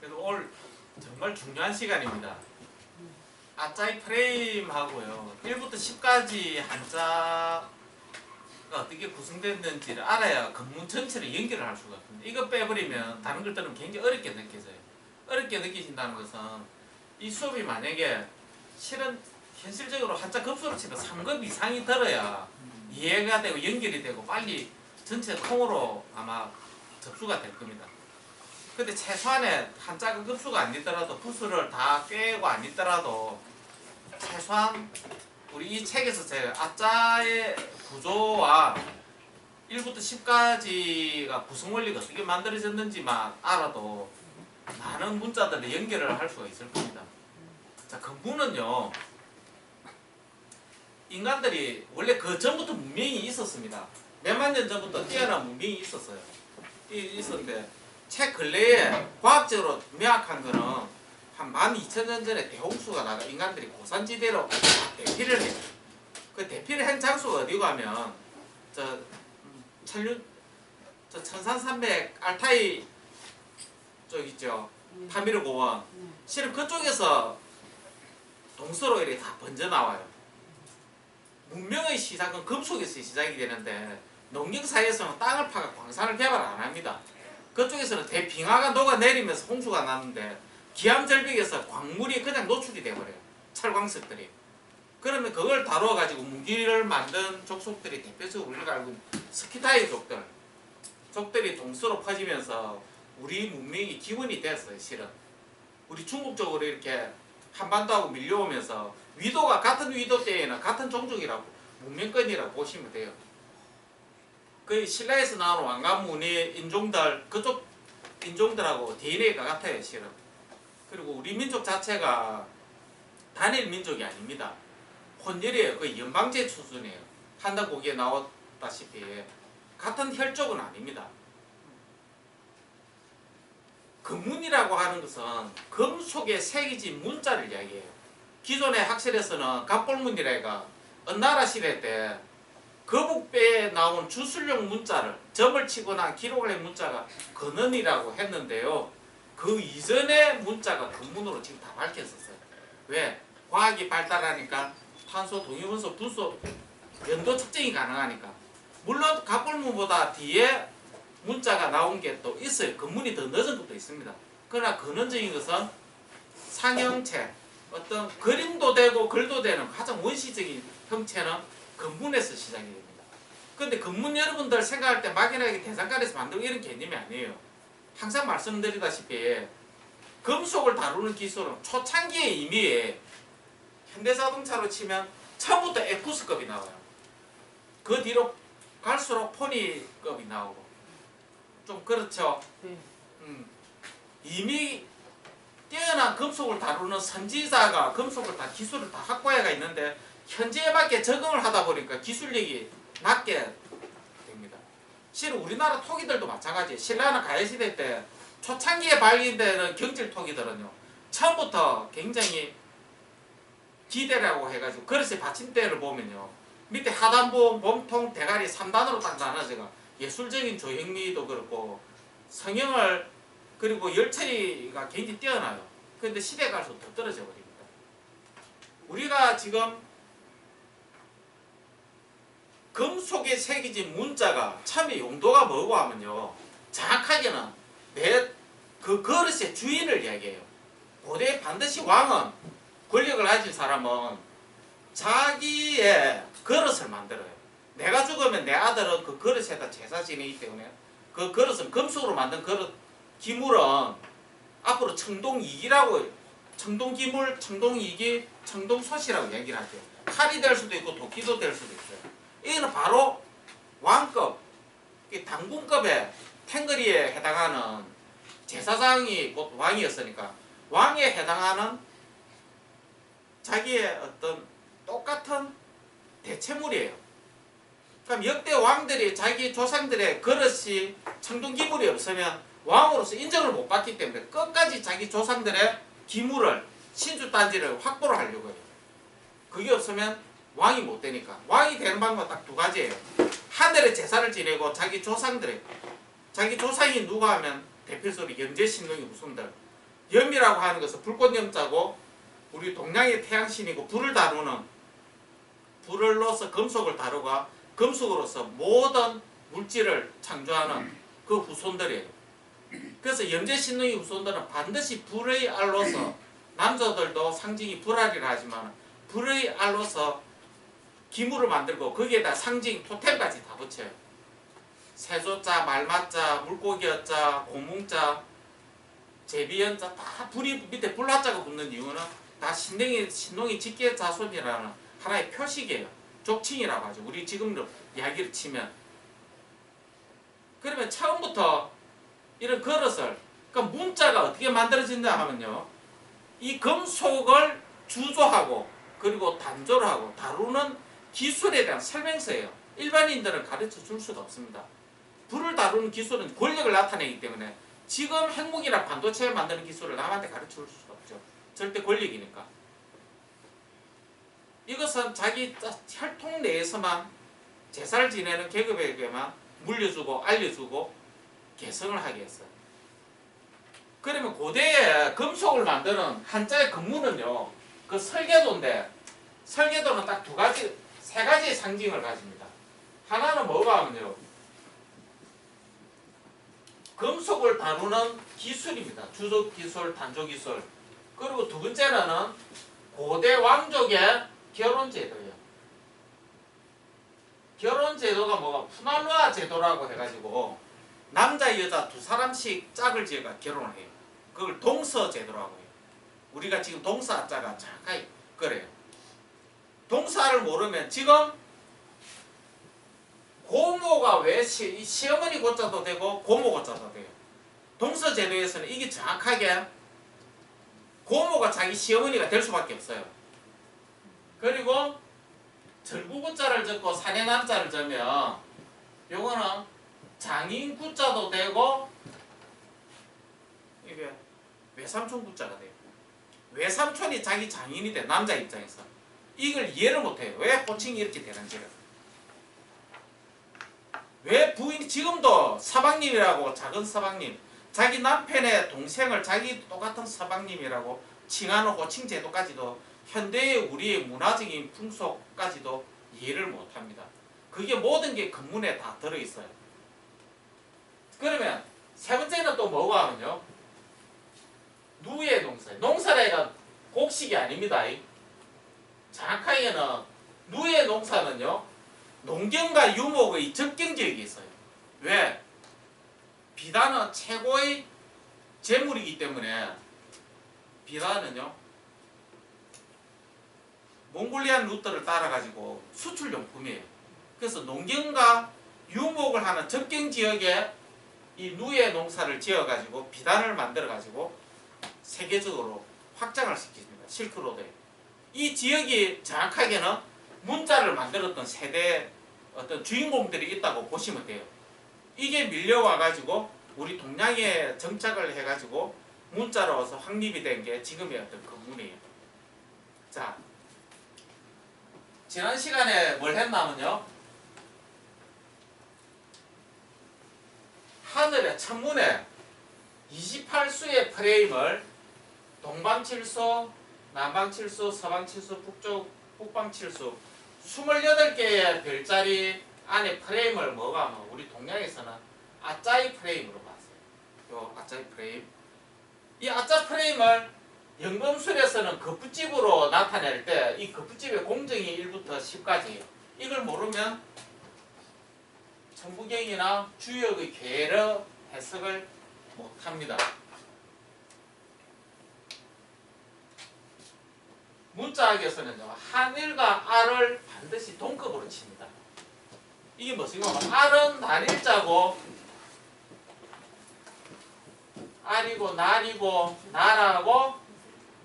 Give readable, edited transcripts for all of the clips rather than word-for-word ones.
그래서 오늘 정말 중요한 시간입니다. 아짜이 프레임하고요. 1부터 10까지 한자가 어떻게 구성됐는지를 알아야 건문 전체를 연결을 할 수가 있습니다. 이거 빼버리면 다른 걸 들으면 굉장히 어렵게 느껴져요. 어렵게 느끼신다는 것은 이 수업이 만약에 실은 현실적으로 한자 급수로 치면 3급 이상이 들어야 이해가 되고 연결이 되고 빨리 전체 통으로 아마 접수가 될 겁니다. 근데 최소한의 한자가 급수가 아니더라도 부수를 다 꿰고 아니더라도 최소한 우리 이 책에서 제가 아자의 구조와 1부터 10까지가 구성 원리가 어떻게 만들어졌는지만 알아도 많은 문자들을 연결을 할 수가 있을 겁니다. 자, 건문은요, 인간들이 원래 그 전부터 문명이 있었습니다. 몇만 년 전부터 뛰어난 문명이 있었어요. 있었는데 최 근래에 과학적으로 명확한 거는 한 12,000년 전에 대홍수가 나가 인간들이 고산지대로 대피를 해요. 그 대피를 한 장소가 어디고 하면 천산산맥 알타이 쪽 있죠. 파미르 고원. 실은 그쪽에서 동서로 이렇게 다 번져 나와요. 문명의 시작은 금속에서 시작이 되는데 농경사회에서는 땅을 파가 광산을 개발 안 합니다. 그쪽에서는 대빙하가 녹아내리면서 홍수가 나는데 기암절벽에서 광물이 그냥 노출이 돼버려요. 철광석들이. 그러면 그걸 다루어가지고 무기를 만든 족속들이 대표적으로 우리가 알고 있는 스키타이 족들이 동서로 퍼지면서 우리 문명이 기원이 됐어요. 실은 우리 중국 쪽으로 이렇게 한반도하고 밀려오면서 위도가 같은 위도 때에는 같은 종족이라고 문명권이라고 보시면 돼요. 그 신라에서 나오는 왕가문의 인종들 그쪽 인종들하고 DNA가 같아요. 실은. 그리고 우리 민족 자체가 단일 민족이 아닙니다. 혼혈이에요. 거의 연방제 수준이에요. 한다고기에 나왔다시피 같은 혈족은 아닙니다. 금문이라고 하는 것은 금속에 새겨진 문자를 이야기해요. 기존의 학설에서는 갑골문이라가 은나라 시대 때 거북배에 나온 주술용 문자를 점을 치거나 기록을 한 문자가 근언이라고 했는데요. 그 이전의 문자가 금문으로 지금 다 밝혔었어요. 왜? 과학이 발달하니까 탄소, 동위원소, 분소, 연도 측정이 가능하니까. 물론 갑골문보다 뒤에 문자가 나온 게 또 있어요. 금문이 더 늦은 것도 있습니다. 그러나 근원적인 것은 상형체, 어떤 그림도 되고 글도 되는 가장 원시적인 형체는 금문에서 시작이 됩니다. 그런데 금문 여러분들 생각할 때 막연하게 대상간에서 만들고 이런 개념이 아니에요. 항상 말씀드리다시피 금속을 다루는 기술은 초창기에 이미 현대자동차로 치면 처음부터 에쿠스급이 나와요. 그 뒤로 갈수록 포니급이 나오고 좀 그렇죠. 이미 뛰어난 금속을 다루는 선지자가 금속을 다 기술을 다 확보해가 있는데 현재에 맞게 적응을 하다 보니까 기술력이 낮게 됩니다. 실은 우리나라 토기들도 마찬가지예요. 신라나 가야시대 때 초창기에 발견되는 경질 토기들은요. 처음부터 굉장히 기대라고 해가지고 그릇의 받침대를 보면요. 밑에 하단부, 몸통, 대가리 3단으로 딱 나눠져가 예술적인 조형미도 그렇고 성형을 그리고 열처리가 굉장히 뛰어나요. 그런데 시대가 갈수록 더 떨어져 버립니다. 우리가 지금 금속에 새겨진 문자가 처음에 용도가 뭐고 하면요. 정확하게는 그 그릇의 주인을 이야기해요. 고대 반드시 왕은 권력을 가진 사람은 자기의 그릇을 만들어요. 내가 죽으면 내 아들은 그 그릇에다 제사 지내기 때문에 그 그릇은 금속으로 만든 그릇 기물은 앞으로 청동이기라고 청동기물, 청동이기, 청동솥이라고 얘기를 하죠. 칼이 될 수도 있고 도끼도 될 수도 있어요. 이거는 바로 왕급, 당군급의 탱거리에 해당하는 제사장이 곧 왕이었으니까 왕에 해당하는 자기의 어떤 똑같은 대체물이에요. 그럼 역대 왕들이 자기 조상들의 그릇이 청동기물이 없으면 왕으로서 인정을 못 받기 때문에 끝까지 자기 조상들의 기물을 신주단지를 확보를 하려고 해요. 그게 없으면 왕이 못 되니까. 왕이 되는 방법은 딱 두 가지예요. 하늘에 제사를 지내고 자기 조상이 누가 하면 대표적으로 영재신동의 후손들 염이라고 하는 것은 불꽃염자고 우리 동양의 태양신이고 불을 다루는 불을로서 금속을 다루고 금속으로서 모든 물질을 창조하는 그 후손들이에요. 그래서 염제신능의 후손들은 반드시 불의 알로서 남자들도 상징이 불알이라 하지만 불의 알로서 기물을 만들고 거기에다 상징 토템까지 다 붙여요. 세조자, 말마자, 물고기자, 고뭉자, 제비연자 다 불이 밑에 불화자가 붙는 이유는 다 신동이 직계 자손이라는 하나의 표식이에요. 족칭이라고 하죠. 우리 지금 이야기를 치면. 그러면 처음부터 이런 그릇을 그러니까 문자가 어떻게 만들어진다 하면요. 이 금속을 주조하고 그리고 단조를 하고 다루는 기술에 대한 설명서예요. 일반인들은 가르쳐 줄 수가 없습니다. 불을 다루는 기술은 권력을 나타내기 때문에 지금 핵무기나 반도체 만드는 기술을 남한테 가르쳐 줄 수가 없죠. 절대 권력이니까. 이것은 자기 혈통 내에서만 제사를 지내는 계급에게만 물려주고 알려주고 개성을 하게 했어요. 그러면 고대에 금속을 만드는 한자의 금문은요. 그 설계도인데 설계도는 딱 세 가지의 상징을 가집니다. 하나는 뭐가 하면요. 금속을 다루는 기술입니다. 주조 기술, 단조 기술. 그리고 두 번째는 고대 왕족의 결혼 제도예요. 결혼 제도가 뭐가 푸날루아 제도라고 해가지고 남자 여자 두 사람씩 짝을 지어가 결혼을 해요. 그걸 동서 제도라고 해요. 우리가 지금 동사 자가 정확하게 그래요. 동사를 모르면 지금 고모가 왜 시어머니 고자도 되고 고모 고자도 돼요. 동서 제도에서는 이게 정확하게 고모가 자기 시어머니가 될 수밖에 없어요. 그리고 절구구자를 적고 사내남자를 적으면 요거는 장인구자도 되고 이게 외삼촌구자가 돼요. 외삼촌이 자기 장인이 돼. 남자 입장에서 이걸 이해를 못해요. 왜 호칭이 이렇게 되는지를. 왜 부인이 지금도 서방님이라고 작은 서방님 자기 남편의 동생을 자기 똑같은 서방님이라고 칭하는 호칭 제도까지도 현대의 우리의 문화적인 풍속까지도 이해를 못합니다. 그게 모든 게 근문에 다 들어있어요. 그러면 세 번째는 또 뭐고 하면요. 누의 농사. 농사라가 곡식이 아닙니다. 정확하게는 누의 농사는요. 농경과 유목의 접경지역이 있어요. 왜? 비단은 최고의 재물이기 때문에 비단은요. 몽골리안 루트를 따라가지고 수출용품이에요. 그래서 농경과 유목을 하는 접경지역에 이 누의 농사를 지어가지고 비단을 만들어가지고 세계적으로 확장을 시킵니다. 실크로드에. 이 지역이 정확하게는 문자를 만들었던 세대 어떤 주인공들이 있다고 보시면 돼요. 이게 밀려와가지고 우리 동양에 정착을 해가지고 문자로서 확립이 된 게 지금의 어떤 근문이에요. 자, 지난 시간에 뭘 했냐면요. 하늘의 천문에 28수의 프레임을 동방칠수, 남방칠수, 서방칠수, 북방칠수 28개의 별자리 안에 프레임을 뭐가 하면 우리 동양에서는 아짜이 프레임으로 봤어요. 요 아짜이 프레임. 이 아짜 프레임을 연금술에서는 거푸집으로 나타낼 때 이 거푸집의 공정이 1부터 10까지예요. 이걸 모르면 천부경이나 주역의 괴를 해석을 못합니다. 문자학에서는요. 하늘과 알을 반드시 동급으로 칩니다. 이게 무슨 거냐면 알은 날일자고 알이고 날이고 나라고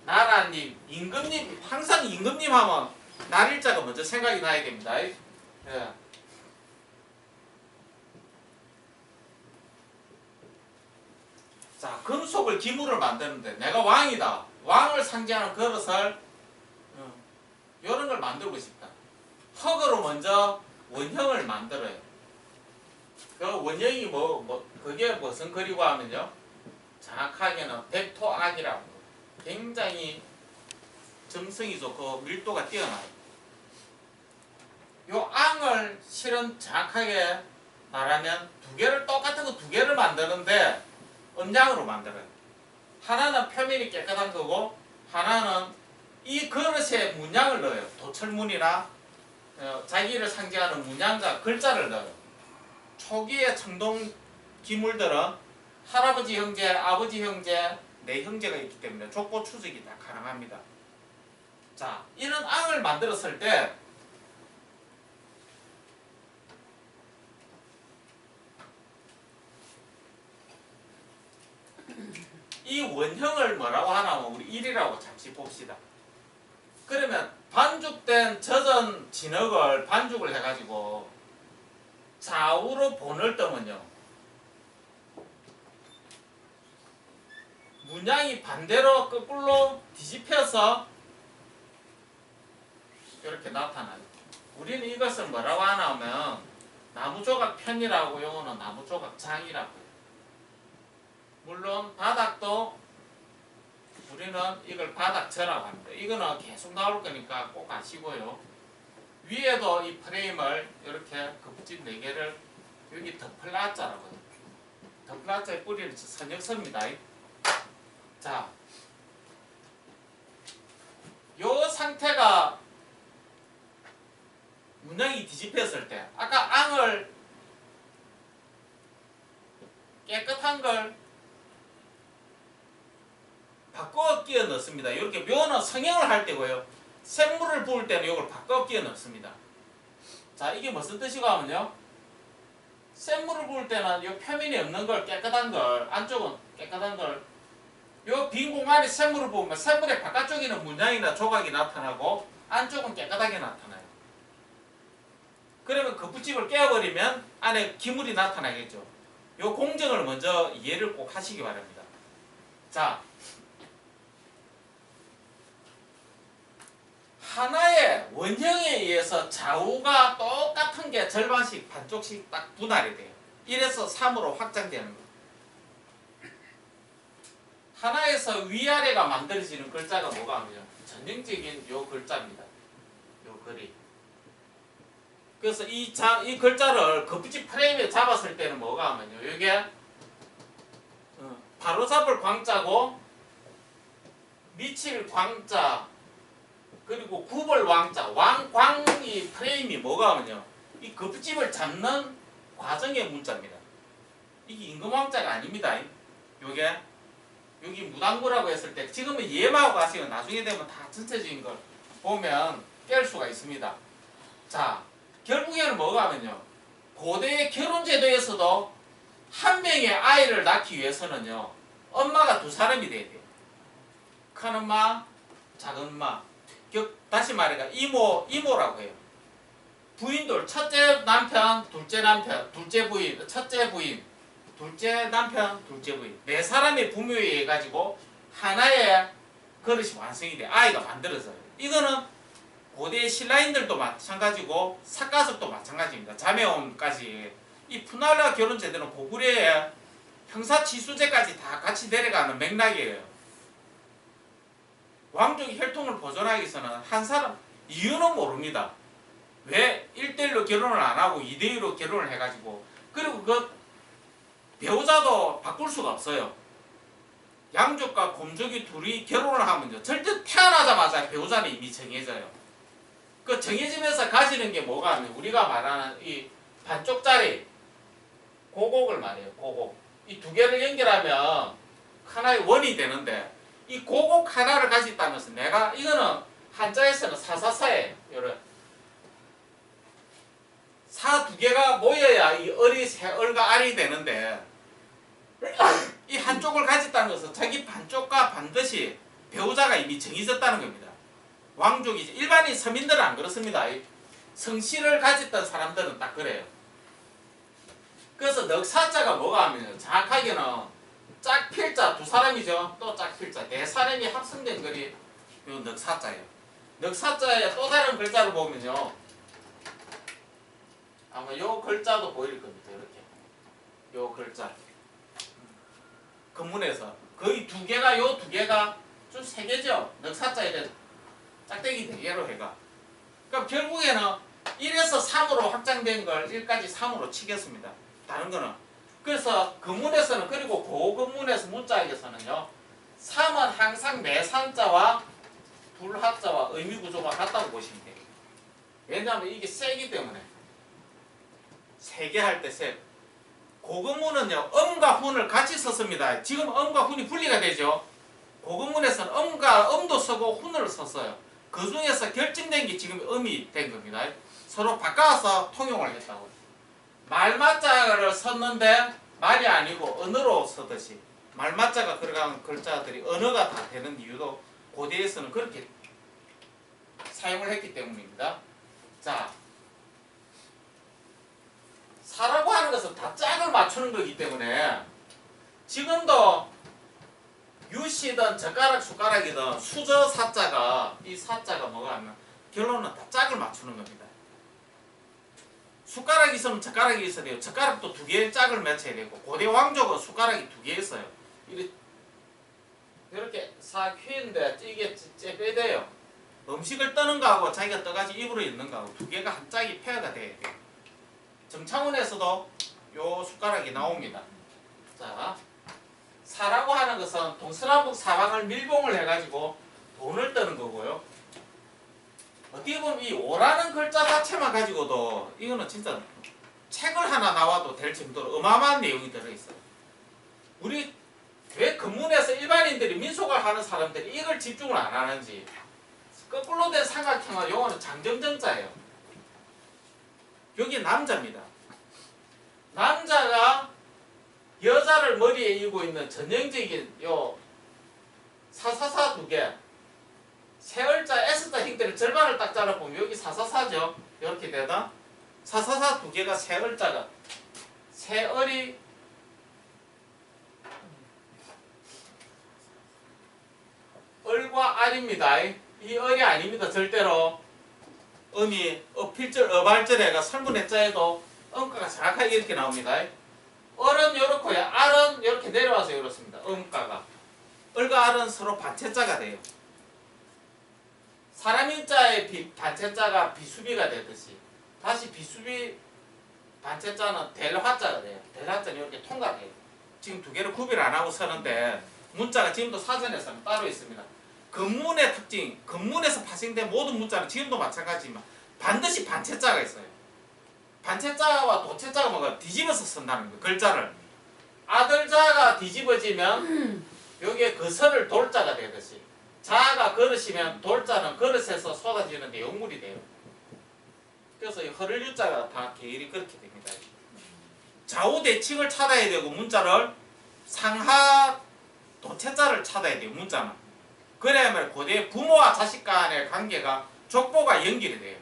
나라님, 임금님 항상 임금님 하면 날일자가 먼저 생각이 나야 됩니다. 예. 자, 금속을 기물을 만드는데 내가 왕이다. 왕을 상징하는 그릇을 이런 걸 만들고 싶다. 흙으로 먼저 원형을 만들어요. 그 원형이 그게 무슨 글이고 하면요. 정확하게는 백토악이라고 굉장히 점성이 좋고 밀도가 뛰어나요. 요 앙을 실은 정확하게 말하면 똑같은 거 두 개를 만드는데 음양으로 만들어요. 하나는 표면이 깨끗한 거고 하나는 이 그릇에 문양을 넣어요. 도철문이나 자기를 상징하는 문양과 글자를 넣어요. 초기의 청동 기물들은 할아버지 형제, 아버지 형제, 내 형제가 있기 때문에 족보 추적이 다 가능합니다. 자, 이런 앙을 만들었을 때 이 원형을 뭐라고 하냐면 우리 1이라고 잠시 봅시다. 그러면 반죽된 젖은 진흙을 반죽을 해가지고 좌우로 본을 뜨면요, 문양이 반대로 거꾸로 뒤집혀서 이렇게 나타나요. 우리는 이것을 뭐라고 하냐면 나무조각 편이라고, 용어는 나무조각 장이라고 해요. 물론 바닥도 우리는 이걸 바닥저라고 합니다. 이거는 계속 나올 거니까 꼭 아시고요. 위에도 이 프레임을 이렇게 급집 4개를 여기 더플라자라고 해요. 더플라자의 뿌리는 선역선입니다. 자, 요 상태가 문양이 뒤집혔을 때 아까 앙을 깨끗한 걸 바꿔 끼워 넣습니다. 이렇게 묘는 성형을 할 때고요. 샘물을 부을 때는 이걸 바꿔 끼워 넣습니다. 자, 이게 무슨 뜻이고 하면요, 샘물을 부을 때는 이 표면이 없는 걸, 깨끗한 걸, 안쪽은 깨끗한 걸, 이 빈 공간에 샘물을 부으면 샘물의 바깥쪽에는 문양이나 조각이 나타나고 안쪽은 깨끗하게 나타나요. 그러면 그 붓집을 깨어버리면 안에 기물이 나타나겠죠. 이 공정을 먼저 이해를 꼭 하시기 바랍니다. 자, 하나의 원형에 의해서 좌우가 똑같은 게 절반씩, 반쪽씩 딱 분할이 돼요. 1에서 3으로 확장되는 거예요. 하나에서 위아래가 만들어지는 글자가 뭐가 하면요, 전형적인 요 글자입니다. 요 글이. 그래서 이 글자를 급붙이 프레임에 잡았을 때는 뭐가 하면요, 이게 바로잡을 광자고 미칠 광자 그리고 굽을 왕자, 왕광이 프레임이 뭐가 하면요, 이 급집을 잡는 과정의 문자입니다. 이게 임금왕자가 아닙니다. 요게 여기 무당구라고 했을 때 지금은 예마하고 가시면 나중에 되면 다 전체적인 걸 보면 깰 수가 있습니다. 자, 결국에는 뭐가 하면요, 고대의 결혼제도에서도 한 명의 아이를 낳기 위해서는요, 엄마가 2사람이 돼야 돼요. 큰 엄마, 작은 엄마. 다시 말해가 이모라고 해요. 부인들, 첫째 남편, 둘째 남편, 둘째 부인, 첫째 부인, 둘째 남편, 둘째 부인, 4사람의 부모에 의해 가지고 하나의 그릇이 완성이 돼, 아이가 만들어져요. 이거는 고대 신라인들도 마찬가지고 삿가섭도 마찬가지입니다. 자매혼까지. 이 푸날라 결혼 제도는 고구려의 형사치수제까지 다 같이 내려가는 맥락이에요. 왕족의 혈통을 보존하기 위해서는 한 사람, 이유는 모릅니다. 왜 1대1로 결혼을 안 하고 2대2로 결혼을 해가지고, 그리고 그 배우자도 바꿀 수가 없어요. 양족과 곰족이 둘이 결혼을 하면요, 절대 태어나자마자 배우자는 이미 정해져요. 그 정해지면서 가지는 게 뭐가 하면 우리가 말하는 이 반쪽짜리 고곡을 말해요. 고곡. 이 2개를 연결하면 하나의 원이 되는데, 이 고곡 하나를 가졌다면서 내가, 이거는 한자에서는 사사사예요. 요런 사 2개가 모여야 이 을과 알이 되는데, 이 한쪽을 가졌다는 것은 자기 반쪽과 반드시 배우자가 이미 정해졌다는 겁니다. 왕족이, 일반인 서민들은 안 그렇습니다. 성씨를 가졌던 사람들은 딱 그래요. 그래서 넉사자가 뭐가 하면 정확하게는 짝필자 2사람이죠. 또 짝필자 4사람이 합성된 글이 요 넉사자예요. 넉사자의 또 다른 글자를 보면요, 아마 요 글자도 보일 겁니다. 이렇게 요 글자. 근문에서 거의 두 개가 요 두 개가 좀 세 개죠. 넉사자 이래 짝대기 네 개로 해가. 그럼 결국에는 1에서 3으로 확장된 걸 1까지 3으로 치겠습니다. 다른 거는. 그래서 근문에서는 그리고 고근문에서 문자에서는요. 3은 항상 매산자와 불하자와 의미구조가 같다고 보시면 돼요. 왜냐하면 이게 세기 때문에. 세개 할 때 세. 고근문은요. 음과 훈을 같이 썼습니다. 지금 음과 훈이 분리가 되죠. 고근문에서는 음과 음도 쓰고 훈을 썼어요. 그 중에서 결정된 게 지금 음이 된 겁니다. 서로 바꿔서 통용을 했다고. 말맞자를 썼는데 말이 아니고 언어로 쓰듯이 말맞자가 들어간 글자들이 언어가 다 되는 이유도 고대에서는 그렇게 사용을 했기 때문입니다. 자, 사라고 하는 것은 다 짝을 맞추는 거기 때문에 지금도 유시든 젓가락 숟가락이든 수저 사자가 이 사자가 뭐가 하면 결론은 다 짝을 맞추는 겁니다. 숟가락이 있으면 젓가락이 있어야 돼요. 젓가락도 두 개의 짝을 맞춰야 되고 고대 왕족은 숟가락이 두 개 있어요. 이렇게 싹 휘는데 이게 째빼대요. 음식을 떠는 거하고 자기가 떠가지고 입으로 있는 거하고 두 개가 한 짝이 페어가 돼야 돼요. 정창훈에서도 요 숟가락이 나옵니다. 자, 사라고 하는 것은 동서남북 사방을 밀봉을 해가지고 돈을 뜨는 거고요. 어떻게 보면 이 오라는 글자 자체만 가지고도 이거는 진짜 책을 하나 나와도 될 정도로 어마어마한 내용이 들어있어요. 우리 왜 근문에서 일반인들이 민속을 하는 사람들이 이걸 집중을 안 하는지. 거꾸로 된 삼각형은 요거는 장정정자예요. 여기 남자입니다. 남자가 여자를 머리에 이고 있는 전형적인 요 사사사 두 개. 세월자 S자 형태를 절반을 딱 잘라보면 여기 사사사죠. 이렇게 되다. 사사사 두 개가 세월자가 세월이 을과 알입니다. 이 을이 아닙니다. 절대로. 음이 어필절, 어발절에가 설문해자에도 음가가 정확하게 이렇게 나옵니다. 을은 요렇고요. 알은 이렇게 내려와서 이렇습니다. 음가가. 을과 알은 서로 반체자가 돼요. 사람인자의 반체자가 비수비가 되듯이 다시 비수비 반체자는 델화자가 돼요. 델화자는 이렇게 통과돼요. 지금 두 개를 구별 안 하고 쓰는데 문자가 지금도 사전에서는 따로 있습니다. 근문의 특징, 근문에서 파생된 모든 문자는 지금도 마찬가지지만 반드시 반체자가 있어요. 반체자와 도체자가 뭐가 뒤집어서 쓴다는 거예요. 글자를. 아들자가 뒤집어지면 여기에 그 선을 돌자가 되듯이 자가 그릇이면 돌자는 그릇에서 쏟아지는 내용물이 돼요. 그래서 이 허를 유자가 다 계열이 그렇게 됩니다. 좌우 대칭을 찾아야 되고 문자를 상하 도체자를 찾아야 돼요. 문자는. 그래야만 고대 부모와 자식 간의 관계가 족보가 연결이 돼요.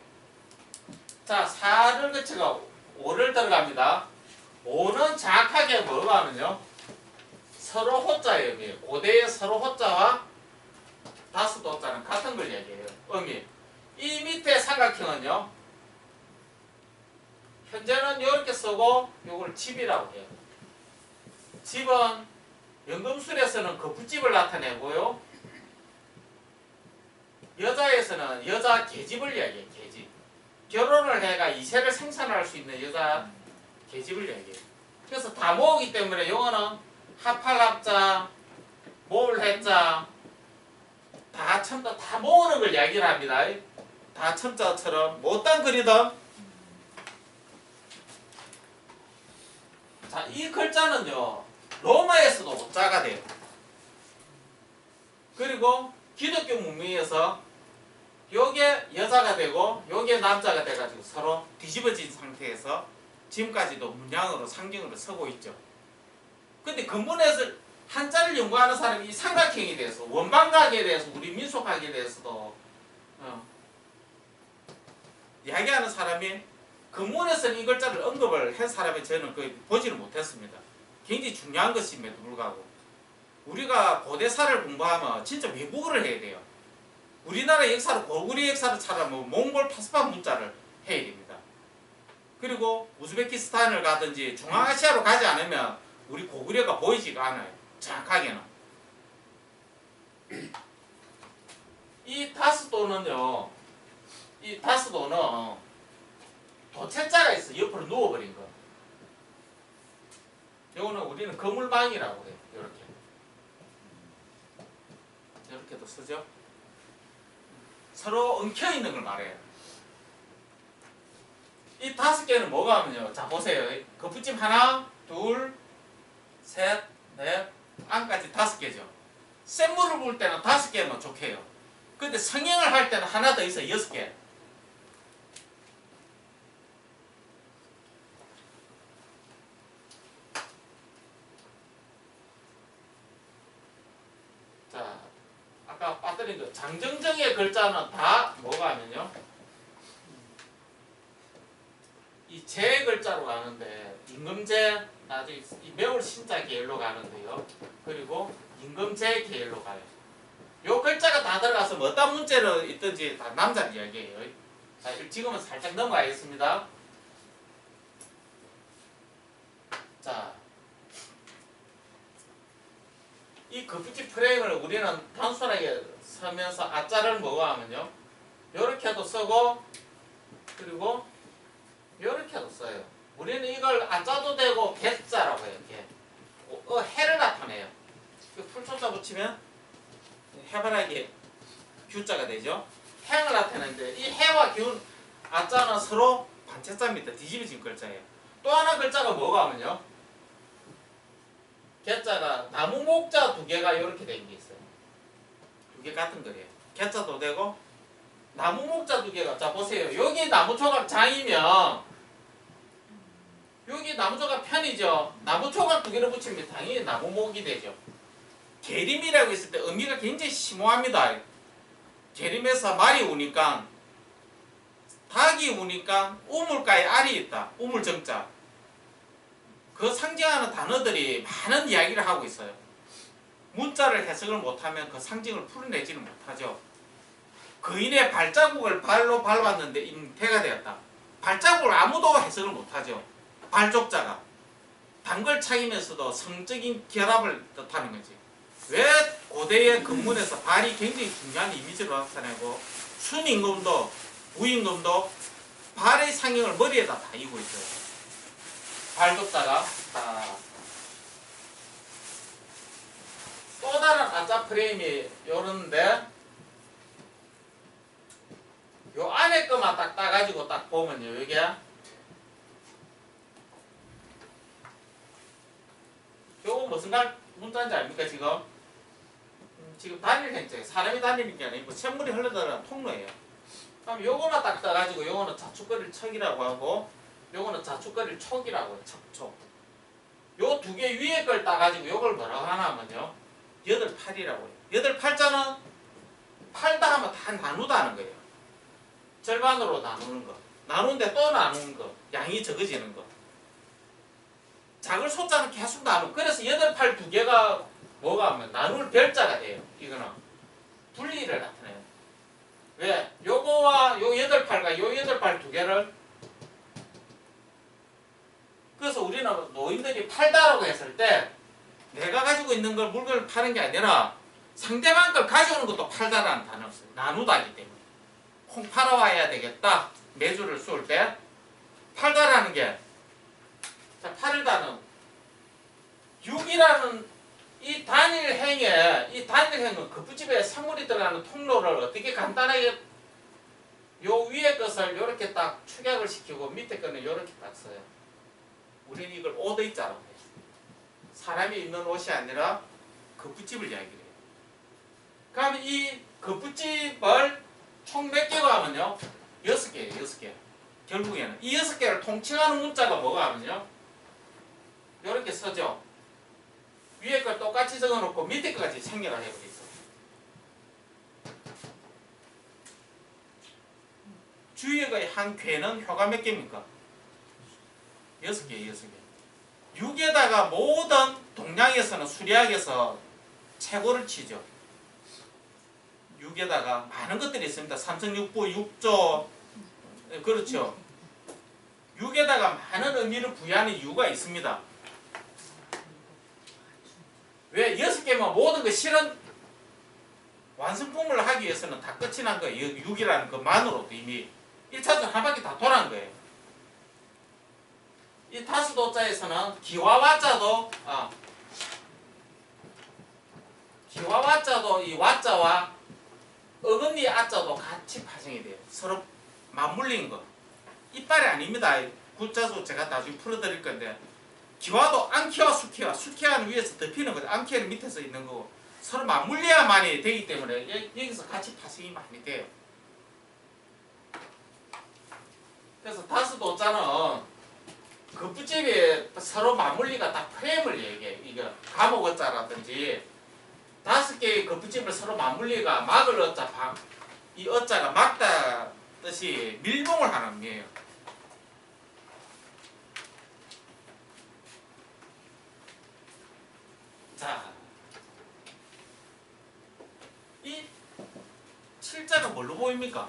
자, 4를 거쳐가 5를 들어갑니다. 5는 정확하게 뭐가 하면요. 서로 호자예요. 고대의 서로 호자와 다수도 호자는 같은 걸 얘기해요. 음이. 이 밑에 삼각형은요. 현재는 이렇게 쓰고 이걸 집이라고 해요. 집은 연금술에서는 거푸집을 나타내고요. 여자에서는 여자 계집을 이야기해요. 계집. 결혼을 해가 이세를 생산할 수 있는 여자 계집을 이야기해요. 그래서 다 모으기 때문에 요거는 합할합자, 모을해자, 다 첨자 다 모으는 걸 이야기를 합니다. 다 첨자처럼 못단 그리든 자, 이 글자는요. 로마에서도 오자가 돼요. 그리고 기독교 문명에서 요게 여자가 되고 요게 남자가 돼가지고 서로 뒤집어진 상태에서 지금까지도 문양으로 상징으로 서고 있죠. 근데 근본에서 한자를 연구하는 사람이 이 삼각형에 대해서 원방각에 대해서 우리 민속학에 대해서도 이야기하는 사람이 근본에서는 이 글자를 언급을 한 사람이 저는 거의 보지를 못했습니다. 굉장히 중요한 것임에도 불구하고 우리가 고대사를 공부하면 진짜 외국어를 해야 돼요. 우리나라 역사를 고구려 역사를 찾아보면 몽골 파스파 문자를 해야 됩니다. 그리고 우즈베키스탄을 가든지 중앙아시아로 가지 않으면 우리 고구려가 보이지가 않아요. 정확하게는. 이 다스도는요, 이 다스도는 도체자가 있어. 옆으로 누워버린 거. 요거는 우리는 거물망이라고 해요. 이렇게. 이렇게도 쓰죠. 서로 엉켜있는 걸 말해요. 이 5개는 뭐가 하면요. 자, 보세요. 거푸집 하나, 둘, 셋, 넷, 안까지 5개죠. 센 물을 부을 때는 5개면 좋게요. 근데 성형을 할 때는 하나 더 있어. 6개. 자, 아까 빠뜨린 거 장정정의 글자는 다 뭐가 하면요. 이 제 글자로 가는데 임금제 나중에 이 매울 신자 계열로 가는데요. 그리고 임금제 계열로 가요. 요 글자가 다 들어가서 뭐 어떤 문제로 있든지 다 남자 이야기예요. 자, 지금은 살짝 넘어가겠습니다. 자, 이 거푸집 프레임을 우리는 단순하게 쓰면서 아자를 뭐가 하면요. 요렇게도 쓰고 그리고 요렇게도 써요. 우리는 이걸 아자도 되고 개자라고 해요. 개. 해를 나타내요. 풀초자 붙이면 해바라기 규자가 되죠. 해를 나타내는데 이 해와 기운 아자는 서로 반체자입니다. 뒤집어진 글자예요. 또 하나 글자가 뭐가 하면요. 개자가 나무 목자 2개가 이렇게 된 게 있어요. 2개 같은 거예요. 개자도 되고 나무 목자 2개가 자 보세요. 여기 나무 조각 장이면 여기 나무 조각 편이죠. 나무 조각 2개를 붙이면 당연히 나무 목이 되죠. 계림이라고 했을 때 의미가 굉장히 심오합니다. 계림에서 말이 우니까 닭이 우니까 우물가에 알이 있다. 우물정자. 그 상징하는 단어들이 많은 이야기를 하고 있어요. 문자를 해석을 못하면 그 상징을 풀어내지는 못하죠. 거인의 발자국을 발로 밟았는데 잉태가 되었다. 발자국을 아무도 해석을 못하죠. 발족자가. 단걸차이면서도 성적인 결합을 뜻하는 거지. 왜 고대의 건물에서 발이 굉장히 중요한 이미지로 나타내고 순임금도 부임금도 발의 상형을 머리에다 다이고 있어요. 발족자가 또 다른 아자 프레임이 요런데 요 안에 거만 딱 따가지고 딱 보면요. 이게 요거 무슨 문자인지 압니까 지금? 지금 단일 행자예요. 사람이 다니는 게 아니고 샘물이 흘러들어가는 통로예요. 그럼 요거만 딱 따가지고 요거는 자축거릴 척이라고 하고 요거는 자축거릴 촉이라고 해요. 척촉. 요 2개 위에 걸 따가지고 요걸 뭐라고 하냐면요. 8팔이라고 해요. 8팔자는 팔다 하면 다 나누다는 거예요. 절반으로 나누는 거. 나누는데 또 나누는 거. 양이 적어지는 거. 작을 소자는 계속 나누고 그래서 8팔 2개가 뭐가 하면 나눌 별자가 돼요. 이거는 분리를 나타내요. 왜? 요거와 요 8팔과 요 8팔 2개를 그래서 우리는 노인들이 팔다라고 했을 때 내가 가지고 있는 걸 물건을 파는 게 아니라 상대방 걸 가져오는 것도 팔다라는 단어를 써요. 나누다기 때문에 콩 팔아와야 되겠다. 매주를 쏠 때 팔다라는 게 자, 팔다는 6이라는 이 단일행에 이 단일행은 거푸집에 사물이 들어가는 통로를 어떻게 간단하게 요 위에 것을 이렇게 딱 축약을 시키고 밑에 거는 이렇게 딱 써요. 우리는 이걸 오더이자라고 해요. 사람이 입는 옷이 아니라 거푸집을 이야기를 해요. 그러면 이 거푸집을 총 몇 개가 하면요? 6개예요. 6개. 결국에는 이 6개를 통칭하는 문자가 뭐가 하면요? 이렇게 써죠. 위에 걸 똑같이 적어놓고 밑에 거까지 생략을 해버리죠. 주역의 한 쾌는 효가 몇 개입니까? 6개예요. 6개. 6에다가 모든 동양에서는 수리학에서 최고를 치죠. 6에다가 많은 것들이 있습니다. 삼성육부, 육조 그렇죠. 6에다가 많은 의미를 부여하는 이유가 있습니다. 왜 6개면 모든 그 실은 완성품을 하기 위해서는 다 끝이 난 거예요. 6이라는 것만으로도 이미 1차전 한 바퀴 다 돌아간 거예요. 이 다수도자에서는 기와 와자도 기와 와자도 이 와자와 어금니 아자도 같이 파생이 돼요. 서로 맞물린 거. 이빨이 아닙니다. 구자도 제가 나중에 풀어드릴 건데 기와도 안키와 수키와 수키와는 위에서 덮이는 거죠. 안키는 밑에서 있는 거고 서로 맞물려야만이 되기 때문에 여기서 같이 파생이 많이 돼요. 그래서 다수도자는 겉부집이 서로 맞물리가 다 프레임을 얘기해. 이거 감옥어자라든지 5개의 겉부집을 서로 맞물리가 막을 어자, 이 어자가 막다 뜻이 밀봉을 하는 의미예요. 자, 이 7자가 뭘로 보입니까?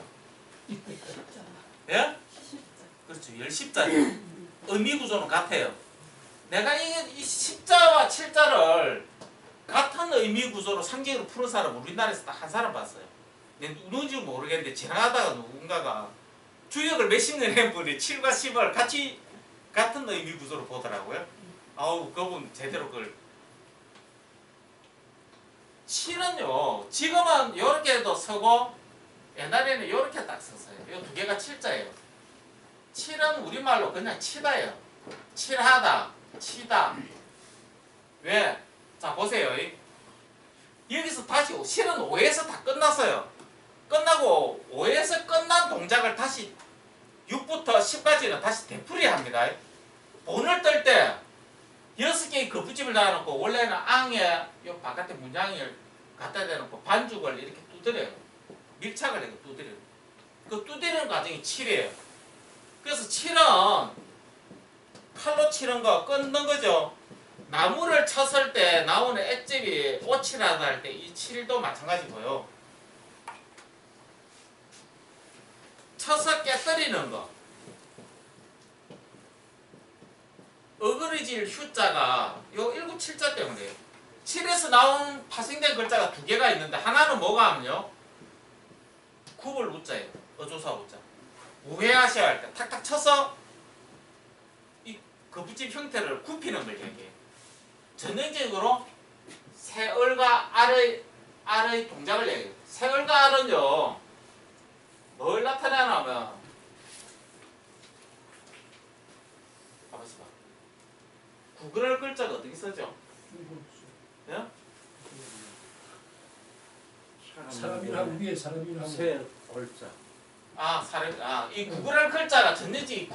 예? 그렇죠. 10자예요. 의미 구조는 같아요. 내가 이 십자와 7자를 같은 의미 구조로 상징으로 푸는 사람 우리나라에서 딱 한 사람 봤어요. 누군지 모르겠는데 지나가다가 누군가가 주역을 몇십 년 한 분이 7과 10을 같이 같은 의미 구조로 보더라고요. 아우 그분 제대로 그걸 7은요 지금은 이렇게도 서고 옛날에는 이렇게 딱 썼어요. 이 두 개가 7자예요. 7은 우리말로 그냥 치다예요. 칠하다, 치다. 왜? 자 보세요. 여기서 다시 실은 5에서 다 끝났어요. 끝나고 5에서 끝난 동작을 다시 6부터 10까지는 다시 되풀이합니다. 본을 뜰 때 6개의 거푸집을 놔놓고 원래는 앙에 요 바깥에 문양을 갖다 대놓고 반죽을 이렇게 두드려요. 밀착을 해서 두드려요. 그 두드리는 과정이 7이에요. 그래서 7은 칼로 치는 거 끊는 거죠. 나무를 쳤을 때 나오는 엣집이 오칠하다 할 때 이 7도 마찬가지고요. 쳐서 깨뜨리는 거. 어그러질 휴자가 요 197자 때문에 7에서 나온 파생된 글자가 두 개가 있는데 하나는 뭐가 하면요. 굽을 우자예요. 어조사 우자. 우회하셔야 할 때 탁탁 쳐서 이 거푸집 형태를 굽히는 걸 얘기해요. 전형적으로 세얼과 알의 동작을 얘기해요. 세얼과 알은요. 뭘 나타내냐면 봐보시다. 구글할 글자가 어떻게 쓰죠? 예? 사람이랑 위에 사람이랑 새 얼자. 이 구글할 글자가 전체적인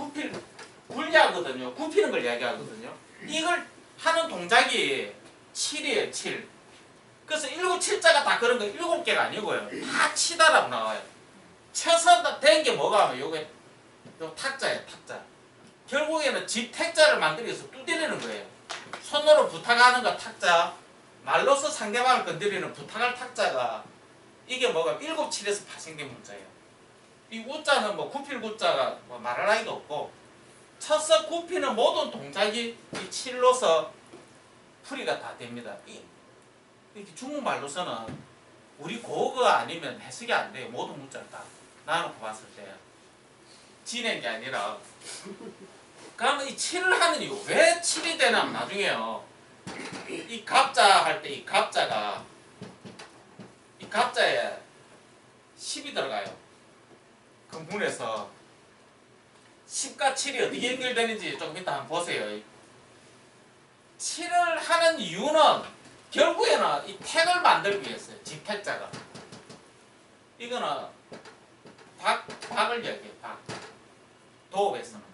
분리하거든요. 굽히는 걸 이야기하거든요. 이걸 하는 동작이 7이에요, 7. 그래서 7자가 다 그런 거 7개가 아니고요. 다 치다라고 나와요. 쳐서 된 게 뭐가 하면 요게 요 탁자예요, 탁자. 결국에는 집택자를 만들기 위해서 두드리는 거예요. 손으로 부탁하는 거 탁자, 말로서 상대방을 건드리는 부탁할 탁자가 이게 뭐가 7, 7에서 파생된 문자예요. 이 우자는 뭐 굽힐 구자가 뭐 말할 나위도 없고 쳐서 굽히는 모든 동작이 이 7로서 풀이가 다 됩니다. 이렇게 중국말로서는 우리 고어가 아니면 해석이 안 돼요. 모든 문자를 다 나눠서 봤을 때 지낸 게 아니라 그러면 이 7을 하는 이유 왜 7이 되냐면 나중에요. 이 갑자 할 때 이 갑자가 이 갑자에 10이 들어가요. 근문에서 10과 7이 어떻게 연결되는지 조금 이따 한번 보세요. 7을 하는 이유는 결국에는 이 택을 만들기 위해서요. 집택자가. 이거는 박을 얘기해요. 박. 도읍에서는.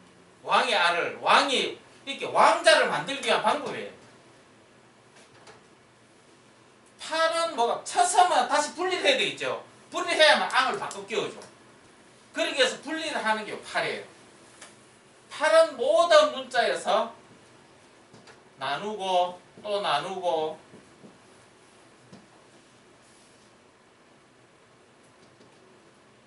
왕의 알을, 왕이 이렇게 왕자를 만들기 위한 방법이에요. 팔은 뭐가 쳐서면 다시 분리를 해야 되겠죠. 분리해야만 앙을 바꿔 끼워줘. 그러기 위해서 분리를 하는 게 팔이에요. 팔은 모든 문자에서 나누고 또 나누고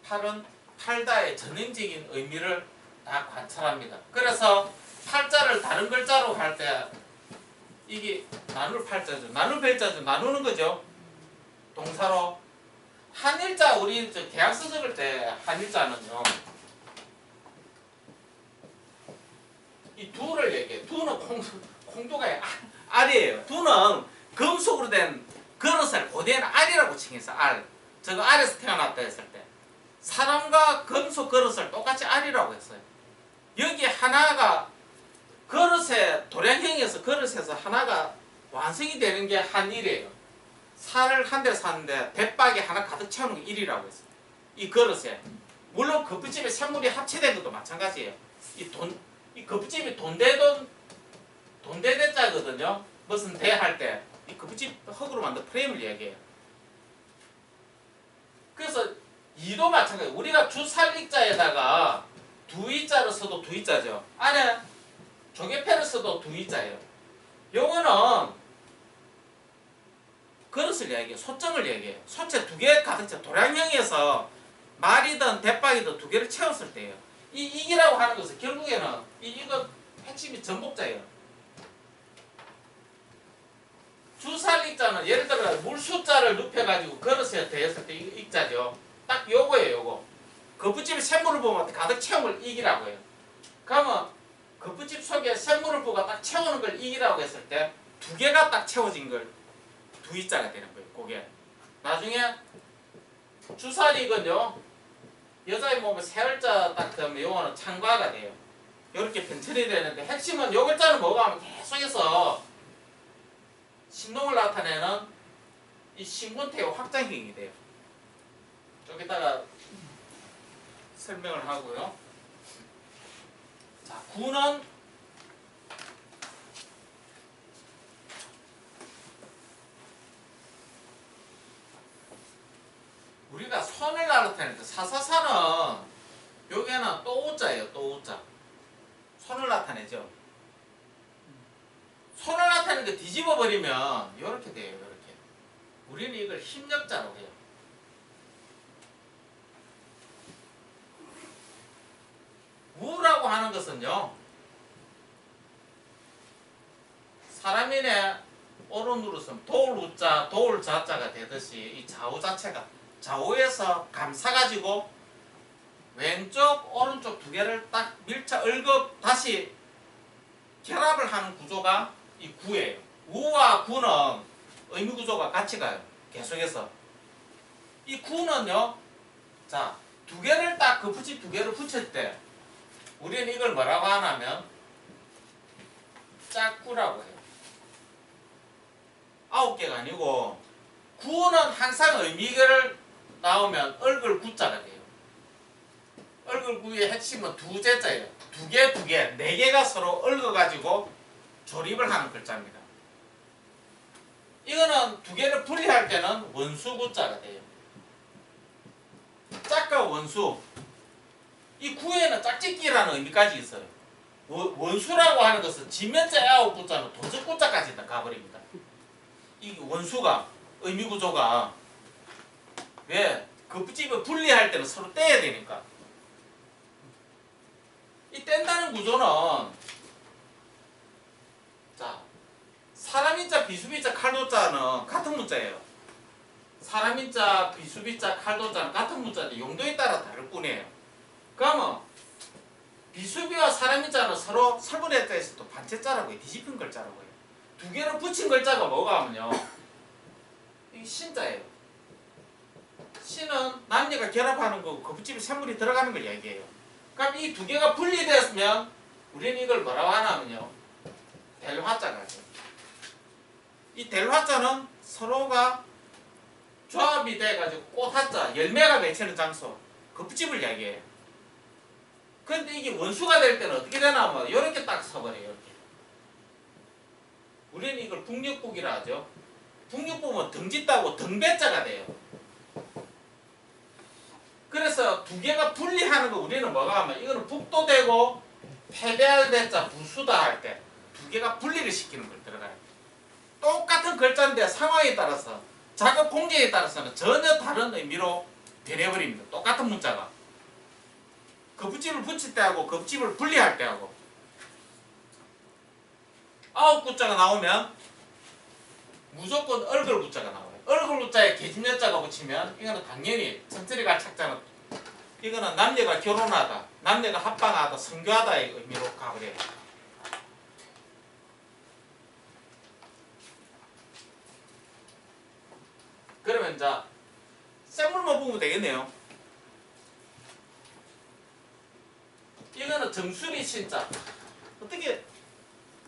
팔은 팔다의 전형적인 의미를 다 관찰합니다. 그래서 팔자를 다른 글자로 할 때 이게 나눌 팔자죠. 나눌 별자죠. 나누는 거죠. 동사로. 한일자 우리 저 계약서 적을 때 한일자는요. 이 두를 얘기해. 두는 콩두가 알이에요. 두는 금속으로 된 그릇을 고대는 알이라고 칭해서 알. 저거 알에서 태어났다 했을 때 사람과 금속 그릇을 똑같이 알이라고 했어요. 여기 하나가 그릇에 도량형에서 그릇에서 하나가 완성이 되는 게 한 일이에요. 살을 한 대를 샀는데 대박이 하나 가득 채우는 게 1이라고 했어요. 이 그릇에. 물론 거푸집에 샘물이 합체된 것도 마찬가지예요. 이 거푸집이 돈대대자거든요. 무슨 대 할 때 이 거푸집 흙으로 만든 프레임을 얘기해요. 그래서 이도 마찬가지예요. 우리가 주살릭자에다가 두이자를 써도 두이자죠. 안에 조개패를 써도 두이자예요. 요거는 그릇을 얘기해요. 소정을 얘기해요. 소체 두 개 가득 채 도량형에서 말이든 대박이든 두 개를 채웠을 때예요. 이 이기라고 하는 것은 결국에는 이거 핵심이 전복자예요. 주살릭자는 예를 들어 물숫자를 눕혀가지고 그릇에 대했을 때 익자죠. 딱 요거예요. 요거. 거푸집에 샘물을 부으면 가득 채운 걸 이기라고 해요. 그러면 거푸집 속에 샘물을 부어가 딱 채우는 걸 이기라고 했을 때 두 개가 딱 채워진 걸 두이자가 되는 거예요. 그게 나중에 주살릭은요 여자의 몸에 세월자 딱 되면 요거는 창과가 돼요. 이렇게 변천이 되는데 핵심은 요 글자는 뭐가 하면 계속해서 신동을 나타내는 이 신분태의 확장형이 돼요. 여기다가 설명을 하고요. 자, 구는 우리가 손을 나타낼 때 사사사는 여기에는 또우자예요. 또우자. 손을 나타내죠. 손을 나타내는 게 뒤집어 버리면 이렇게 돼요. 이렇게. 우리는 이걸 힘력자라고 해요. 우라고 하는 것은요. 사람인의 오른으로 쓰면 도울우자, 도울자자가 되듯이 이 좌우 자체가 좌우에서 감싸가지고 왼쪽, 오른쪽 두 개를 딱 밀착, 얼급 다시 결합을 하는 구조가 이 구예요. 우와 구는 의미 구조가 같이 가요. 계속해서. 이 구는요. 자, 두 개를 딱 거푸집 두 개를 붙일 때 우리는 이걸 뭐라고 하냐면 짝구라고 해요. 9개가 아니고 구는 항상 의미를 나오면 얼굴 구자가 돼요. 얼굴 구의 핵심은 두 제자예요. 두 개, 네 개가 서로 얽어가지고 조립을 하는 글자입니다. 이거는 두 개를 분리할 때는 원수 구자가 돼요. 짝과 원수. 이 구에는 짝짓기라는 의미까지 있어요. 원수라고 하는 것은 지면자 아홉 구자는 도적 구자까지 가버립니다. 이 원수가 의미 구조가 왜 거푸집을 분리할 때는 서로 떼야 되니까. 이 뗀다는 구조는 자 사람인자, 비수비자, 칼도자는 같은 문자예요. 사람인자, 비수비자, 칼도자는 같은 문자인데 용도에 따라 다를 뿐이에요. 그러면 비수비와 사람인자는 서로 설문에서 또 반체자라고 해요. 뒤집힌 글자라고 해요. 두 개를 붙인 글자가 뭐가 하면요. 이 신자예요. 신은 남녀가 결합하는 거고 거푸집에 샘물이 들어가는 걸 얘기해요. 그럼 이 두 개가 분리되었으면 우리는 이걸 뭐라고 하냐면요. 델화자가 돼요. 이 델화자는 서로가 조합이 돼가지고 꽃화자, 열매가 맺히는 장소, 거푸집을 얘기해요. 그런데 이게 원수가 될 때는 어떻게 되나 하면 이렇게 딱 서버려요. 이렇게. 우리는 이걸 북녘북이라 하죠. 북녘북은 등짓다고 등배자가 돼요. 그래서 두 개가 분리하는 거 우리는 뭐가 하면 이거는 북도 되고 패배할 대자 부수다 할 때 두 개가 분리를 시키는 걸 들어가요. 똑같은 글자인데 상황에 따라서 작업 공제에 따라서는 전혀 다른 의미로 변해버립니다. 똑같은 문자가. 거푸집을 붙일 때 하고 거푸집을 분리할 때 하고 아홉 구자가 나오면 무조건 얼굴 구자가 나와요. 얼굴 구자에 계집여자가 붙이면 이거는 당연히 천천히 갈 착자는 이거는 남녀가 결혼하다, 남녀가 합방하다, 성교하다의 의미로 가버려요. 그러면 이제 생물만 보면 되겠네요. 이거는 정수리 신자. 어떻게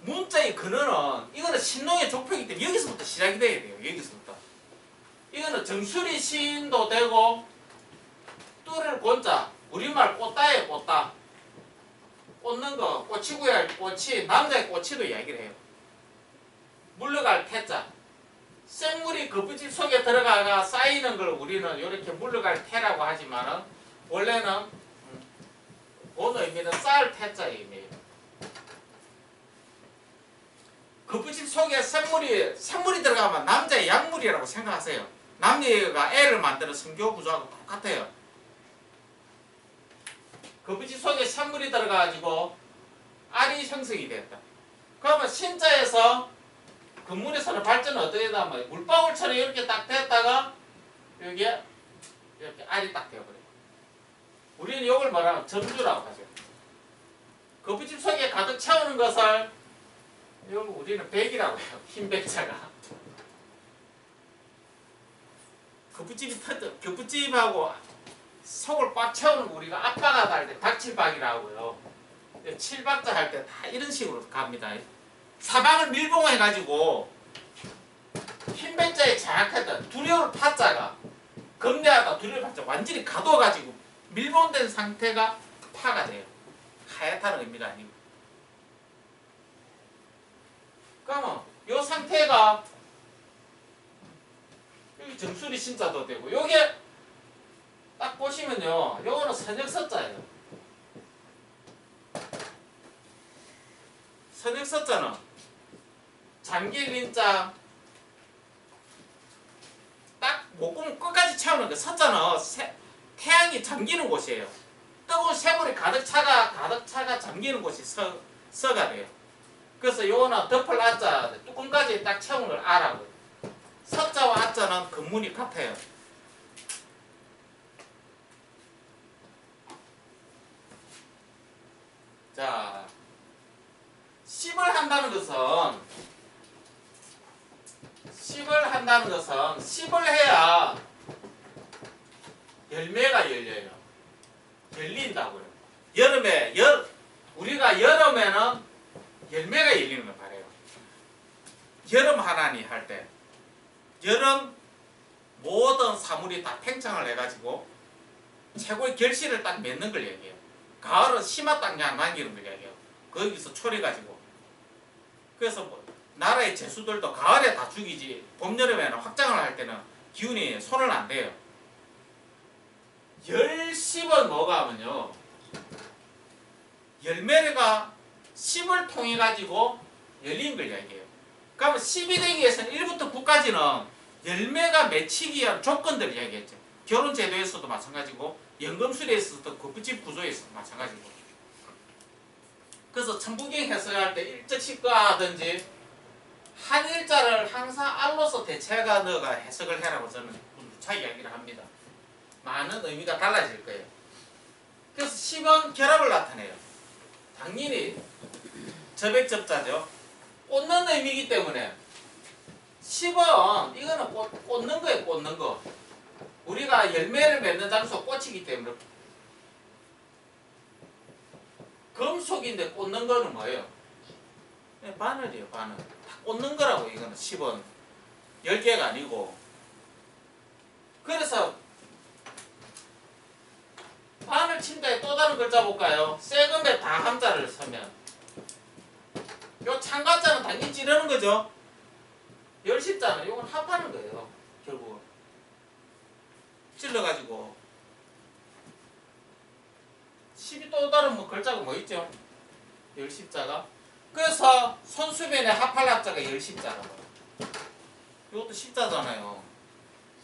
문자의 근원은 이거는 신농의 족표이기 때문에 여기서부터 시작이 돼야 돼요. 여기서부터. 이거는 정수리 신도 되고 뚜를 곤자, 우리말 꽃다에 꽃다. 꽂는 거, 꽂히고야 할 꽃이, 남자의 꽃이도 이야기를 해요. 물러갈 태자. 생물이 거푸집 속에 들어가가 쌓이는 걸 우리는 이렇게 물러갈 태라고 하지만은 원래는 본 의미는 쌓을 태자의 의미예요. 거푸집 속에 생물이 들어가면 남자의 약물이라고 생각하세요. 남녀가 애를 만드는 성교 구조하고 똑같아요. 거푸집 속에 생물이 들어가가지고 알이 형성이 됐다. 그러면 신자에서 근문에서는 발전은 어떻게 되냐면 물방울처럼 이렇게 딱 됐다가 여기에 이렇게 알이 딱 되어버려요. 우리는 이걸 말하면 점주라고 하죠. 거푸집 속에 가득 채우는 것을 이걸 우리는 백이라고 해요. 흰 백자가. 거푸집하고 속을 꽉 채우는 거 우리가 압박하다 할 때 닥칠박이라고 하고요. 칠박자 할 때 다 이런 식으로 갑니다. 사방을 밀봉해가지고 흰 백자에 장악했던 두려울 파자가 겁내하다 두려울 파자 완전히 가둬가지고 밀봉된 상태가 파가 돼요. 하얗다는 의미가 아니고. 그러면 이 상태가 여기 정수리 신자도 되고 요게 딱 보시면요. 요거는 선역서자예요. 선역서자는 잠길린자 딱 목구멍 끝까지 채우는 거. 서자는 태양이 잠기는 곳이에요. 뜨거운 샘물이 가득 차가 잠기는 곳이 서가 돼요. 그래서 요거는 덮을 아자 뚜껑까지 딱 채우는 걸 아라고요. 서자와 아자는 근문이 같아요. 자, 씹을 한다는 것은 씹을 해야 열매가 열려요. 열린다고요. 우리가 여름에는 열매가 열리는 걸 말해요. 여름 하나니 할 때 여름 모든 사물이 다 팽창을 해가지고 최고의 결실을 딱 맺는 걸 얘기해요. 가을은 심화 딱 남기는 걸 얘기해요. 거기서 초래가지고. 그래서 뭐 나라의 제수들도 가을에 다 죽이지 봄, 여름에는 확장을 할 때는 기운이 손을 안 대요. 열십은 뭐가 하면요. 열매가 10을 통해 가지고 열린 걸 얘기해요. 그러면 10이 되기 위해서는 1부터 9까지는 열매가 맺히기 위한 조건들을 얘기했죠. 결혼 제도에서도 마찬가지고 연금술에서도 거푸집 구조에서도 마찬가지고. 그래서 천부경 해석할 때 일적식과하든지 한 일자를 항상 알로서 대체가 넣어가 해석을 해라고 저는 누차 이야기를 합니다. 많은 의미가 달라질 거예요. 그래서 10은 결합을 나타내요. 당연히 저백접자죠. 꽂는 의미이기 때문에 10은 이거는 꽂는 거예요. 꽂는 거. 우리가 열매를 맺는 장소 꽃이기 때문에 금속인데 꽂는 거는 뭐예요? 네, 바늘이에요. 바늘. 다 꽂는 거라고. 이거는 10은 10개가 아니고. 그래서 바늘 침대에 또 다른 글자 볼까요? 세금에 다 함자를 서면 요 창가자는 당연히 찌르는 거죠. 열십자는 이건 합하는 거예요. 결국 찔러가지고 10이 또 다른 뭐 글자가 뭐 있죠? 열십자가. 그래서 손수변에 합할 합자가 열십자라고. 이것도 십자잖아요.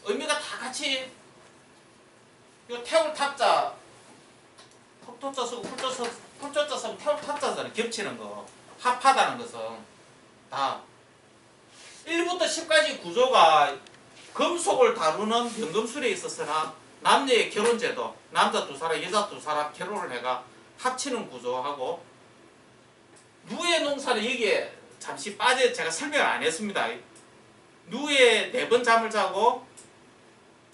의미가 다 같이 요 태울 탑자 토자 쓰고 풀조자 쓰면 태울 탑자잖아요. 겹치는 거. 합하다는 것은. 다 1부터 10까지 구조가 금속을 다루는 연금술에 있어서나 남녀의 결혼제도, 남자 두 사람, 여자 두 사람 결혼을 해가 합치는 구조하고 누의 농사는 여기에 잠시 빠져 제가 설명을 안 했습니다. 누에 4번 잠을 자고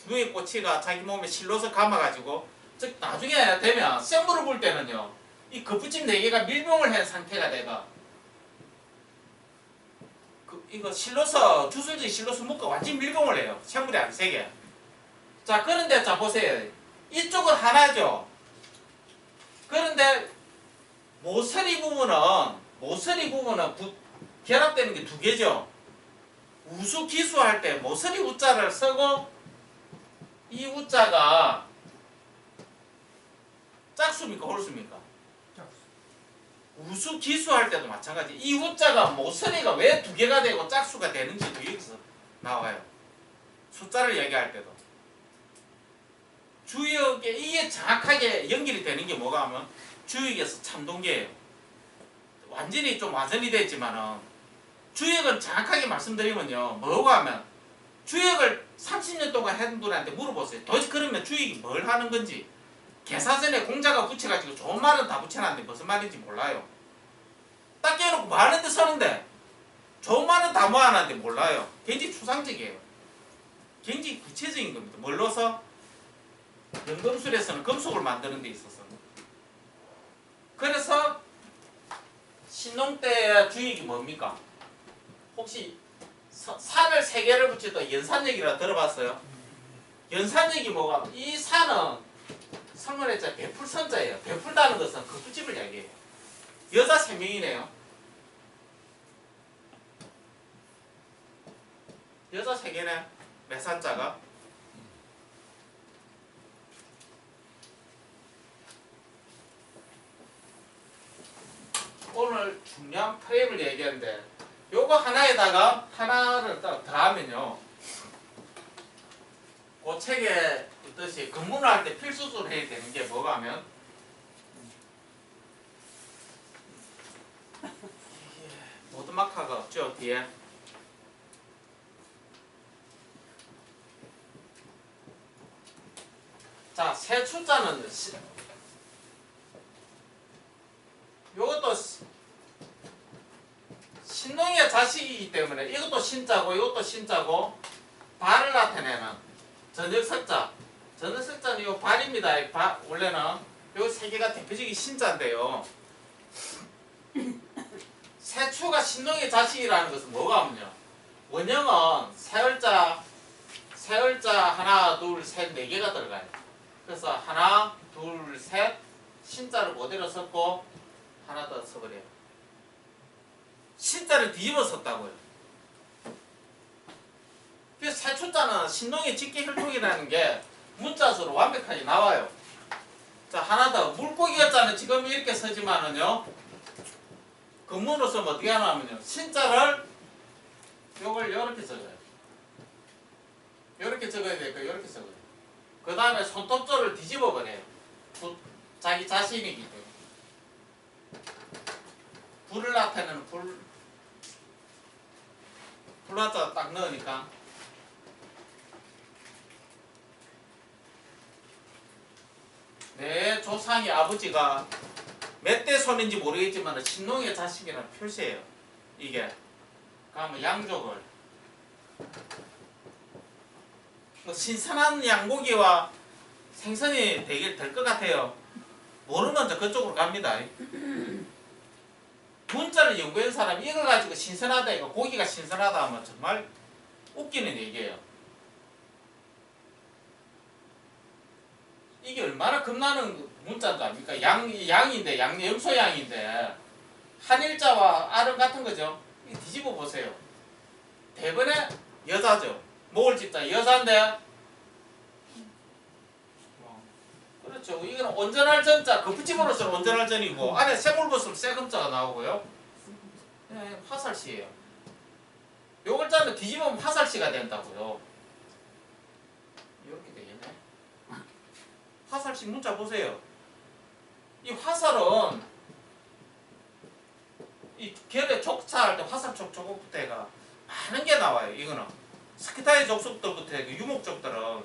누의 꼬치가 자기 몸에 실로서 감아가지고 즉 나중에 되면 생물을 볼 때는요 이 거푸집 4개가 밀봉을 한 상태가 돼가 이거 실로서 주술지 실로서 묶어 완전 밀봉을 해요. 생물이 안 세게. 자 그런데 자 보세요. 이쪽은 하나죠. 그런데 모서리 부분은 결합되는 게 2개죠. 우수 기수할 때 모서리 우자를 쓰고 이 우자가 짝수입니까 홀수입니까? 우수 기수할 때도 마찬가지. 이 우자가 모서리가 왜 2개가 되고 짝수가 되는지도 여기서 나와요. 숫자를 얘기할 때도. 주역에 이게 정확하게 연결이 되는 게 뭐가 하면 주역에서 참동계예요. 완전히 좀 와전이 됐지만은 주역은 정확하게 말씀드리면요. 뭐가 하면 주역을 30년 동안 했던 분한테 물어보세요. 도대체 그러면 주역이 뭘 하는 건지. 개사전에 공자가 붙여가지고 좋은 말은 다 붙여놨는데 무슨 말인지 몰라요. 딱 깨놓고 말하는데 서는데 좋은 말은 다 모아놨는데 몰라요. 굉장히 추상적이에요. 굉장히 구체적인 겁니다. 뭘로서? 연금술에서는 금속을 만드는 데 있어서. 그래서 신농 때 주역이 뭡니까? 혹시 산을 3개를 붙여도 연산역이라 들어봤어요? 연산역이 뭐가? 이 산은 성문에자 베풀선자예요. 베풀다는 것은 거푸집을 이야기해요. 여자 3명이네요. 여자 3개네. 매산자가. 오늘 중요한 프레임을 얘기하는데 요거 하나에다가 하나를 더하면요. 그 책에 있듯이 근무를 할 때 필수적으로 해야 되는 게 뭐가 하면 모드마카가 없죠 뒤에. 자, 세 출자는 요것도 신농의 자식이기 때문에 이것도 신자고 이것도 신자고 발을 나타내는 전역석자. 전역석자는 요 발입니다. 원래는 요 3개가 대표적인 신자인데요. 세추가 신농의 자식이라는 것은 뭐가 하면요. 원형은 세월자 하나, 둘, 셋, 4개가 들어가요. 그래서 하나, 둘, 셋 신자를 그대로 썼고 하나 더 써버려요. 신자를 뒤집어 썼다고요. 그래서 세초자는 신농의 직계혈통이라는 게 문자수로 완벽하게 나와요. 자 하나 더. 물고기자는 지금 이렇게 쓰지만은요. 근문으로 쓰면 어떻게 하냐면요. 신자를 요걸 요렇게 적어요. 요렇게 적어야 되니까 요렇게 적어요. 그 다음에 손톱조를 뒤집어 버려요. 자기 자신이기 때문에. 불을 나타내는 불화자 딱 넣으니까 내 조상의 아버지가 몇 대 손인지 모르겠지만 신농의 자식이라는 표시예요. 이게 그러면 양족을 신선한 양고기와 생선이 될 것 같아요. 모르면 저 그쪽으로 갑니다. 문자를 연구한 사람이 이걸 가지고 신선하다 이거 고기가 신선하다 하면 정말 웃기는 얘기예요. 이게 얼마나 겁나는 문자인 줄 압니까? 양인데 염소양인데 한일자와 알은 같은 거죠. 이 뒤집어 보세요. 대번에 여자죠. 목을 집자 여자인데 그렇죠. 이거는 온전할 전자, 거푸집으로서는 온전할 전이고 안에 세물버스로 세금자가 나오고요. 네, 화살시예요. 요 글자는 뒤집으면 화살시가 된다고요. 이렇게 되겠네. 화살시 문자 보세요. 이 화살은 이 결에 족사할 때 화살촉 저것부터 해가 많은 게 나와요. 이거는 스키타이 족속들부터 해가 유목족들은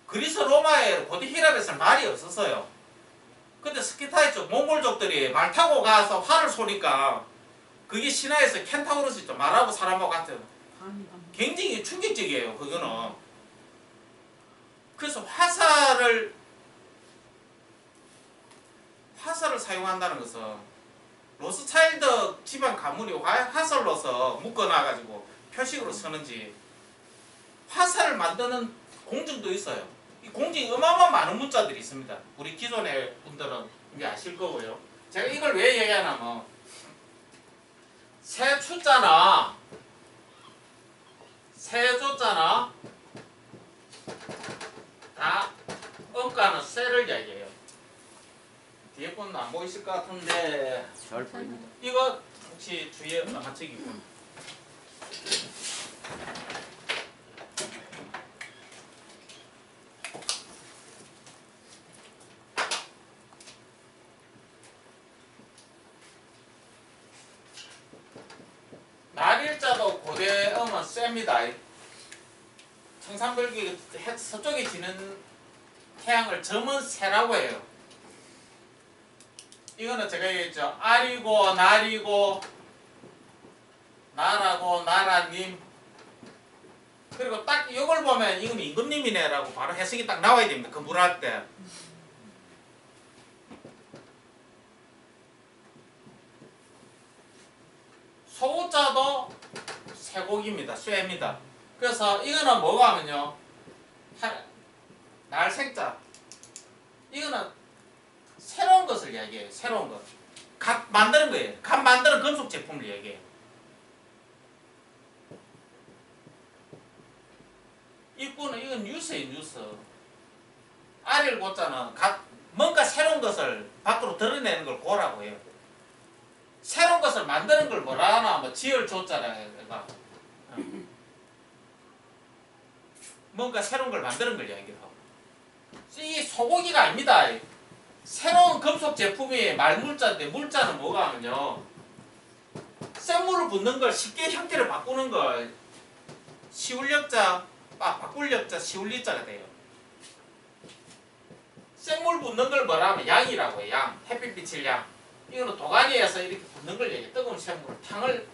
그리스 로마에 고대 히랍에서는 말이 없었어요. 근데 스키타이 쪽 몽골족들이 말 타고 가서 활을 쏘니까 그게 신화에서 켄타우로스 있죠. 말하고 사람하고 같은 굉장히 충격적이에요. 그거는. 그래서 화살을 사용한다는 것은 로스차일드 집안 가문이 화살로서 묶어놔가지고 표식으로 쓰는지 화살을 만드는 공증도 있어요. 이 공증이 어마어마한 많은 문자들이 있습니다. 우리 기존의 분들은 이제 아실 거고요. 제가 이걸 왜 얘기하냐면 세조자나 다 음가는 쇠를 얘기해요. 뒤에 분은 안 보이실 것 같은데 잘 보입니다. 이거 혹시 주위에 맞추기고 날일자도 고대 음은 쇠입니다. 청산별기 서쪽에 지는 태양을 점은 새라고 해요. 이거는 제가 얘기했죠. 알이고 날이고 나라고 나라님. 그리고 딱 이걸 보면 이건 임금님이네 라고 바로 해석이 딱 나와야 됩니다. 건물할 때. 소자도 쇠곡입니다. 쇠입니다. 그래서 이거는 뭐가 하면요. 날생자. 이거는 새로운 것을 이야기해요. 새로운 것. 갓 만드는 거예요. 갓 만드는 금속 제품을 이야기해요. 입구는 이건 뉴스예요. 뉴스. 알을 고자는 뭔가 새로운 것을 밖으로 드러내는 걸 고라고 해요. 새로운 것을 만드는 걸 뭐라 하나 뭐 지을 줬잖아요. 내가. 뭔가 새로운 걸 만드는 걸 이야기하고. 이 소고기가 아닙니다. 새로운 금속 제품이 말물자인데 물자는 뭐가 하면요. 생물을 붓는 걸 쉽게 형태를 바꾸는 걸 시울력자, 바꿀 력자, 시울리자가 돼요. 생물 붓는 걸 뭐라 하면 양이라고 해요. 양. 햇빛 비칠 양. 이거는 도가니에서 이렇게 붓는 걸 얘기해요. 뜨거운 생물을 탕을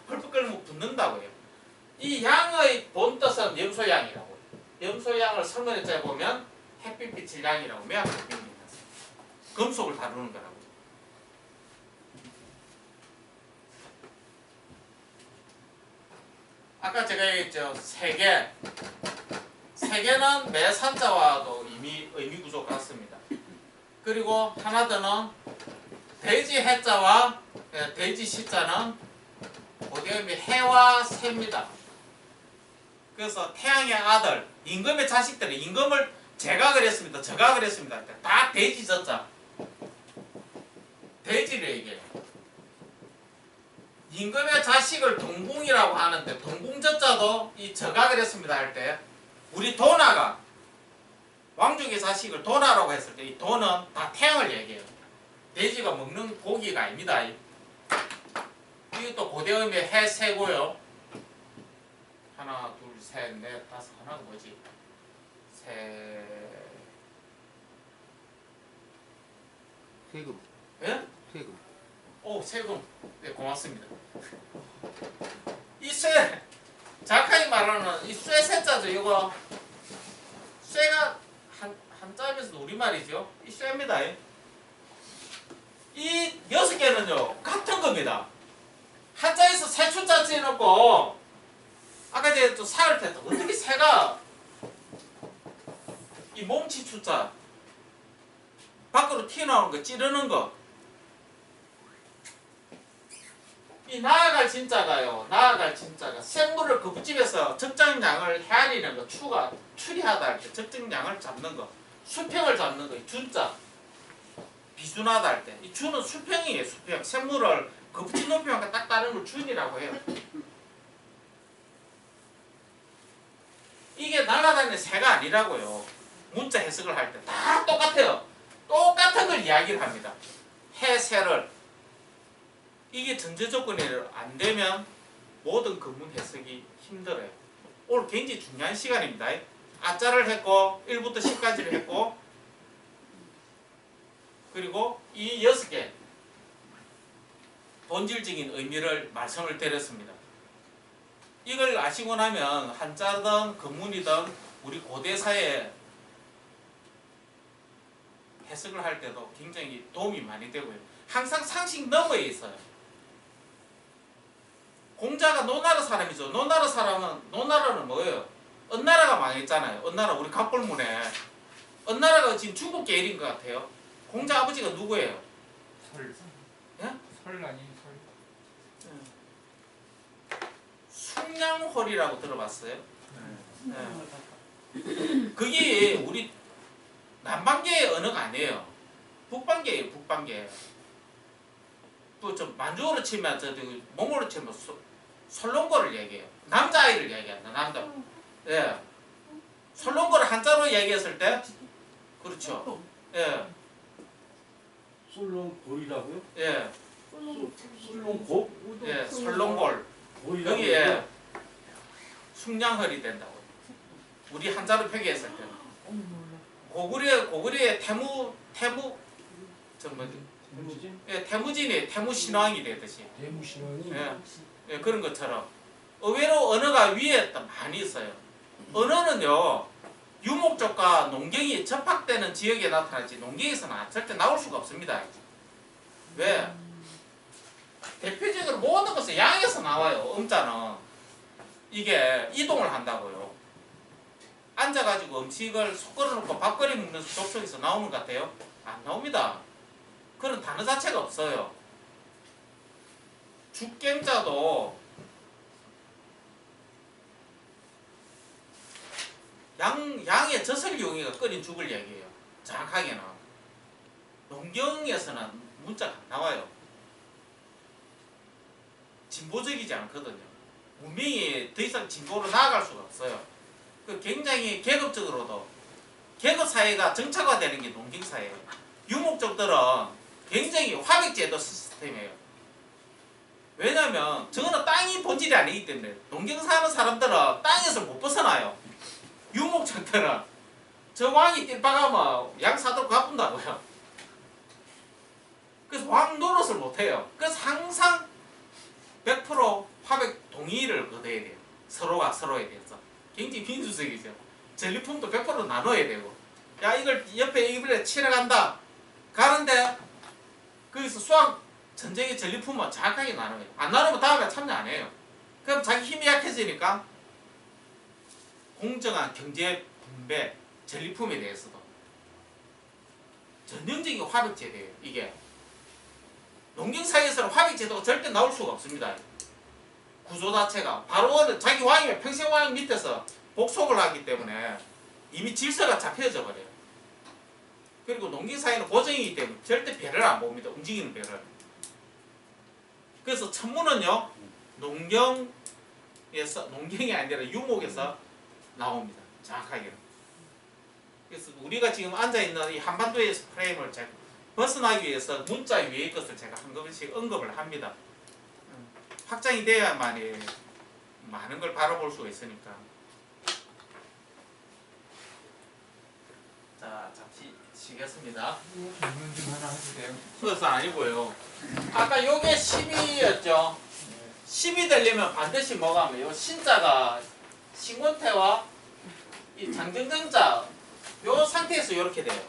펄펄 끓이면 붓는다고 해요. 이 양의 본 뜻은 염소양이라고 해요. 염소양을 설문에 보면 햇빛 비칠 양이라고 명확하게 명명했어요. 금속을 다루는 거라고. 아까 제가 얘기했죠. 세계. 세계는 매산자와도 이미 의미 구조가 같습니다. 그리고 하나 더는 돼지 해자와 돼지 시자는 고대의미 해와 새입니다. 그래서 태양의 아들, 임금의 자식들은 임금을 제각을 했습니다. 저각을 했습니다. 다 돼지 젖자. 돼지를 얘기해요. 임금의 자식을 동궁이라고 하는데 동궁젖자도 이 저각을 했습니다 할 때 우리 도나가 왕족의 자식을 도나라고 했을 때 이 도는 다 태양을 얘기해요. 돼지가 먹는 고기가 아닙니다. 이것도 고대의미의 해세고요. 하나, 둘, 셋, 넷, 다섯. 하나가 뭐지? 세금. 예? 세금. 오, 세금. 네, 고맙습니다. 이 쇠, 작가이 말하는 이 쇠 세자죠. 이거 쇠가 한자에서 우리말이죠. 이 쇠입니다. 이 6개는요 같은 겁니다. 한자에서 새초자 지어놓고 아까 제가 또 사을 때 어떻게 새가 이 몸치 추자 밖으로 튀어나오는 거 찌르는 거 이 나아갈 진짜가요. 나아갈 진짜가 생물을 거부집에서 적정량을 헤아리는 거 추리하다 할 때 적정량을 잡는 거 수평을 잡는 거 이 준자 비준하다 할 때 이 준은 수평이에요. 수평 생물을 거부집 높이만큼 딱 따르는 걸 준이라고 해요. 이게 날아다니는 새가 아니라고요. 문자 해석을 할 때 다 똑같아요. 똑같은 걸 이야기를 합니다. 해, 새를 이게 전제 조건이 안 되면 모든 금문 해석이 힘들어요. 오늘 굉장히 중요한 시간입니다. 아자를 했고 1부터 10까지를 했고 그리고 이 6개 본질적인 의미를 말씀을 드렸습니다. 이걸 아시고 나면 한자든 금문이든 우리 고대 사회 해석을 할 때도 굉장히 도움이 많이 되고요. 항상 상식 너머에 있어요. 공자가 노나라 사람이죠. 노나라는 뭐예요? 은나라가 망했잖아요. 은나라 우리 갑골문에 은나라가 지금 중국 계열인 것 같아요. 공자 아버지가 누구예요? 설. 예? 설 아니 설. 숭양홀이라고 들어봤어요? 그게 우리 남방계의 언어가 아니에요. 북방계예요. 북방계. 좀 만주어로 치면 몽골로 치면 설롱거를 얘기해요. 남자아이를 얘기한다. 남자. 예. 설롱거를 한자로 얘기했을 때 그렇죠. 예. 솔롱골이라고요? 예. 솔롱골? 예. 설롱골. 여기에 숭양헐이 된다고. 우리 한자로 표기했을 때. 고구려의 태무 태무진? 예, 태무진이 태무신왕이 되듯이 대무신왕이 예, 그런 것처럼 의외로 언어가 위에 많이 있어요. 언어는요 유목적과 농경이 접합되는 지역에 나타나지 농경에서는 절대 나올 수가 없습니다. 왜? 대표적으로 모든 것은 양에서 나와요. 음자는 이게 이동을 한다고요. 앉아가지고 음식을 속 끓여놓고 밥거리 먹는 족속에서 나오는 것 같아요? 안 나옵니다. 그런 단어 자체가 없어요. 죽갱자도 양의 젖을 이용해서 끓인 죽을 얘기해요. 정확하게는. 농경에서는 문자가 안 나와요. 진보적이지 않거든요. 문명이 더 이상 진보로 나아갈 수가 없어요. 그 굉장히 계급적으로도 계급 사회가 정착화되는 게 농경 사회예요. 유목족들은 굉장히 화백제도 시스템이에요. 왜냐하면 저거는 땅이 본질이 아니기 때문에 농경 사는 사람들은 땅에서 못 벗어나요. 유목족들은 저 왕이 띨박하면 양 사도록 가뿐다고요. 그래서 왕 노릇을 못해요. 그래서 항상 100% 화백 동의를 거둬야 돼요. 서로가 서로에 대해서. 굉장히 빈수적이죠. 전리품도 100% 나눠야 되고. 야 이걸 옆에 이불에 치러 간다. 가는데 거기서 수학 전쟁의 전리품은 정확하게 나눠요. 안 나누면 다음에 참여 안 해요. 그럼 자기 힘이 약해지니까 공정한 경제 분배 전리품에 대해서도 전형적인 화백제도예요. 이게 농경사회에서는 화백제도가 절대 나올 수가 없습니다. 구조 자체가 바로는 자기 왕이면 평생 왕 밑에서 복속을 하기 때문에 이미 질서가 잡혀져 버려요. 그리고 농경사회는 고정이기 때문에 절대 배를 안 봅니다. 움직이는 배를. 그래서 천문은요 농경이 아니라 유목에서 나옵니다. 정확하게는. 그래서 우리가 지금 앉아있는 이 한반도에서 프레임을 제가 벗어나기 위해서 문자 위의 것을 제가 한 번씩 언급을 합니다. 확장이 돼야만이 많은 걸 바라볼 수가 있으니까. 자, 잠시 쉬겠습니다. 질문 좀 하나 해도 돼요? 그것은 아니고요. 아까 요게 10이었죠. 10이 되려면 반드시 뭐가 하면 요 신자가 신권태와 이 장정정자 요 상태에서 이렇게 돼요.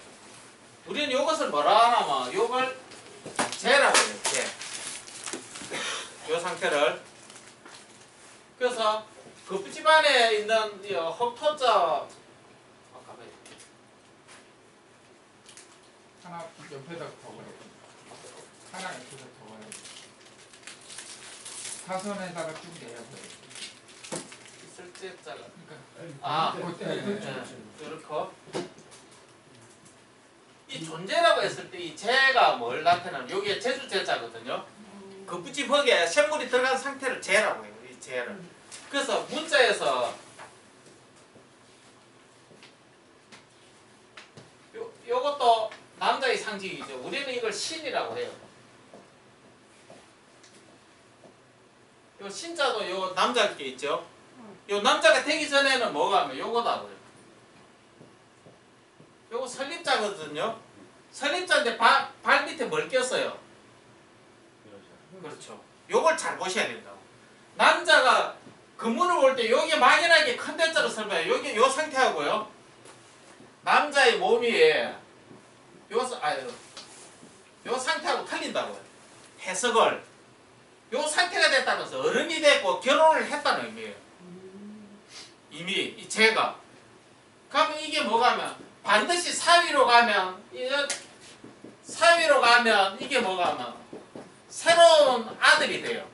우리는 요것을 뭐라 하냐면 요걸 재라고 해요. 재. 요 상태를. 그래서 그 집안에 있는 이 헛토자 하나 옆에다 더 그래. 하나 옆에다 더 그래. 사선에다가 쭉 내려버려. 있을 때자가 그러니까 아, 이렇게 이 존재라고 했을 때 이 재가 뭘 나타내냐면 여기에 재주 재자거든요. 그 부집흙에 샘물이 들어간 상태를 재라고 해요. 이 재를. 그래서 문자에서 요것도 남자의 상징이죠. 우리는 이걸 신이라고 해요. 요 신자도 요 남자 게 있죠. 요 남자가 되기 전에는 뭐가 하면 요거다. 요거 설립자거든요. 설립자인데 발 밑에 뭘 꼈어요? 그렇죠. 요걸 잘 보셔야 된다고. 남자가 근문을 볼 때 여기 막연하게 큰 대자로 설명해요. 여기 요 상태하고요. 남자의 몸이 요 상태하고 틀린다고요. 해석을. 요 상태가 됐다면서 어른이 됐고 결혼을 했다는 의미예요. 이미 이 제가. 그러면 이게 뭐가 하면 반드시 사위로 가면 이게 뭐가 하면 새로운 아들이 돼요.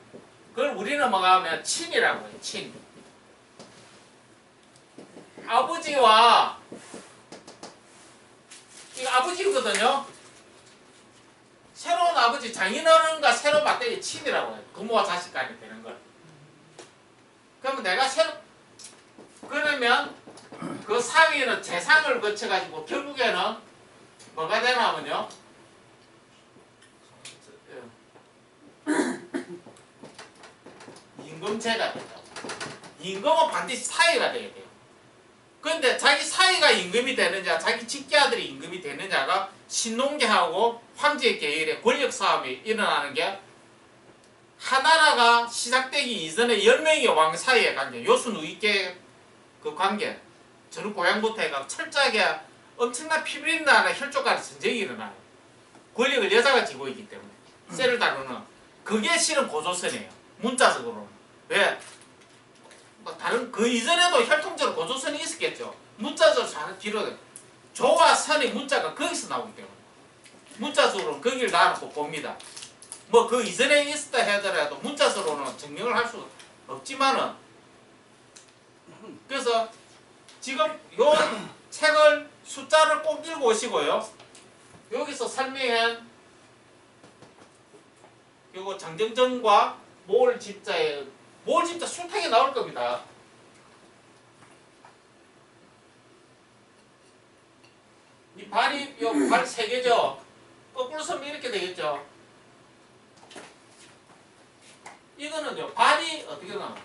그걸 우리는 뭐가 하면 친이라고 해요. 친. 아버지와 이거 아버지거든요. 새로운 아버지 장인어른과 새로운 맞대기 친이라고 해요. 부모와 자식 간이 되는 걸. 그러면 내가 그러면 그 사위는 재상을 거쳐가지고 결국에는 뭐가 되냐면요. 임금제가 된다고. 임금은 반드시 사위가 돼야 돼요. 그런데 자기 사위가 임금이 되느냐, 자기 직계아들이 임금이 되느냐가 신농계하고 황제 계열의 권력 싸움이 일어나는 게 하나라가 시작되기 이전에 10명의 왕 사이의 관계, 요순우익계 그 관계, 저는 고향부터 해가 철저하게 엄청난 피부림 나는 혈족간의 전쟁이 일어나요. 권력을 여자가 쥐고 있기 때문에 쇠를 다루는 그게 실은 고조선이에요. 문자적으로는. 왜? 뭐 다른 그 이전에도 혈통적으로 고조선이 있었겠죠. 문자적으로 잘 뒤로 조와 선의 문자가 거기서 나오기 때문에 문자적으로는 거기를 놔놓고 봅니다. 뭐 그 이전에 있었다 하더라도 문자적으로는 증명을 할 수 없지만은 그래서 지금 요 책을 숫자를 꼭 읽고 오시고요. 여기서 설명한 요거 장정전과 모을집자의 모을집자 술탕이 나올 겁니다. 이 발이 요 발 3개죠. 거꾸로 서면 이렇게 되겠죠. 이거는요. 발이 어떻게 나와?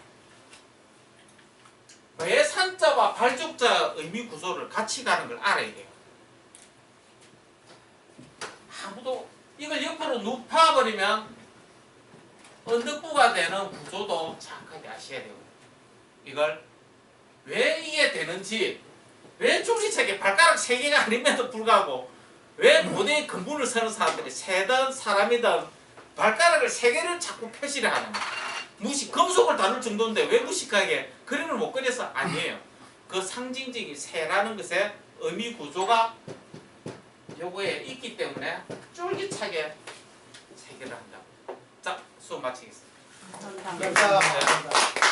외산자와 발족자 의미 구조를 같이 가는 걸 알아야 돼요. 아무도 이걸 옆으로 눕혀버리면 언덕부가 되는 구조도 정확하게 아셔야 돼요. 이걸 왜 이게 되는지, 왜 중시책에 발가락 3개가 아님에도 불구하고 왜 고대의 근본을 서는 사람들이 새든 사람이든 발가락을 3개를 자꾸 표시를 하는가. 금속을 다룰 정도인데 왜 무식하게 그림을 못 그려서 아니에요. 그 상징적인 새라는 것의 의미 구조가 요거에 있기 때문에 쫄깃하게 3개를 한다. 자, 수업 마치겠습니다. 감사합니다.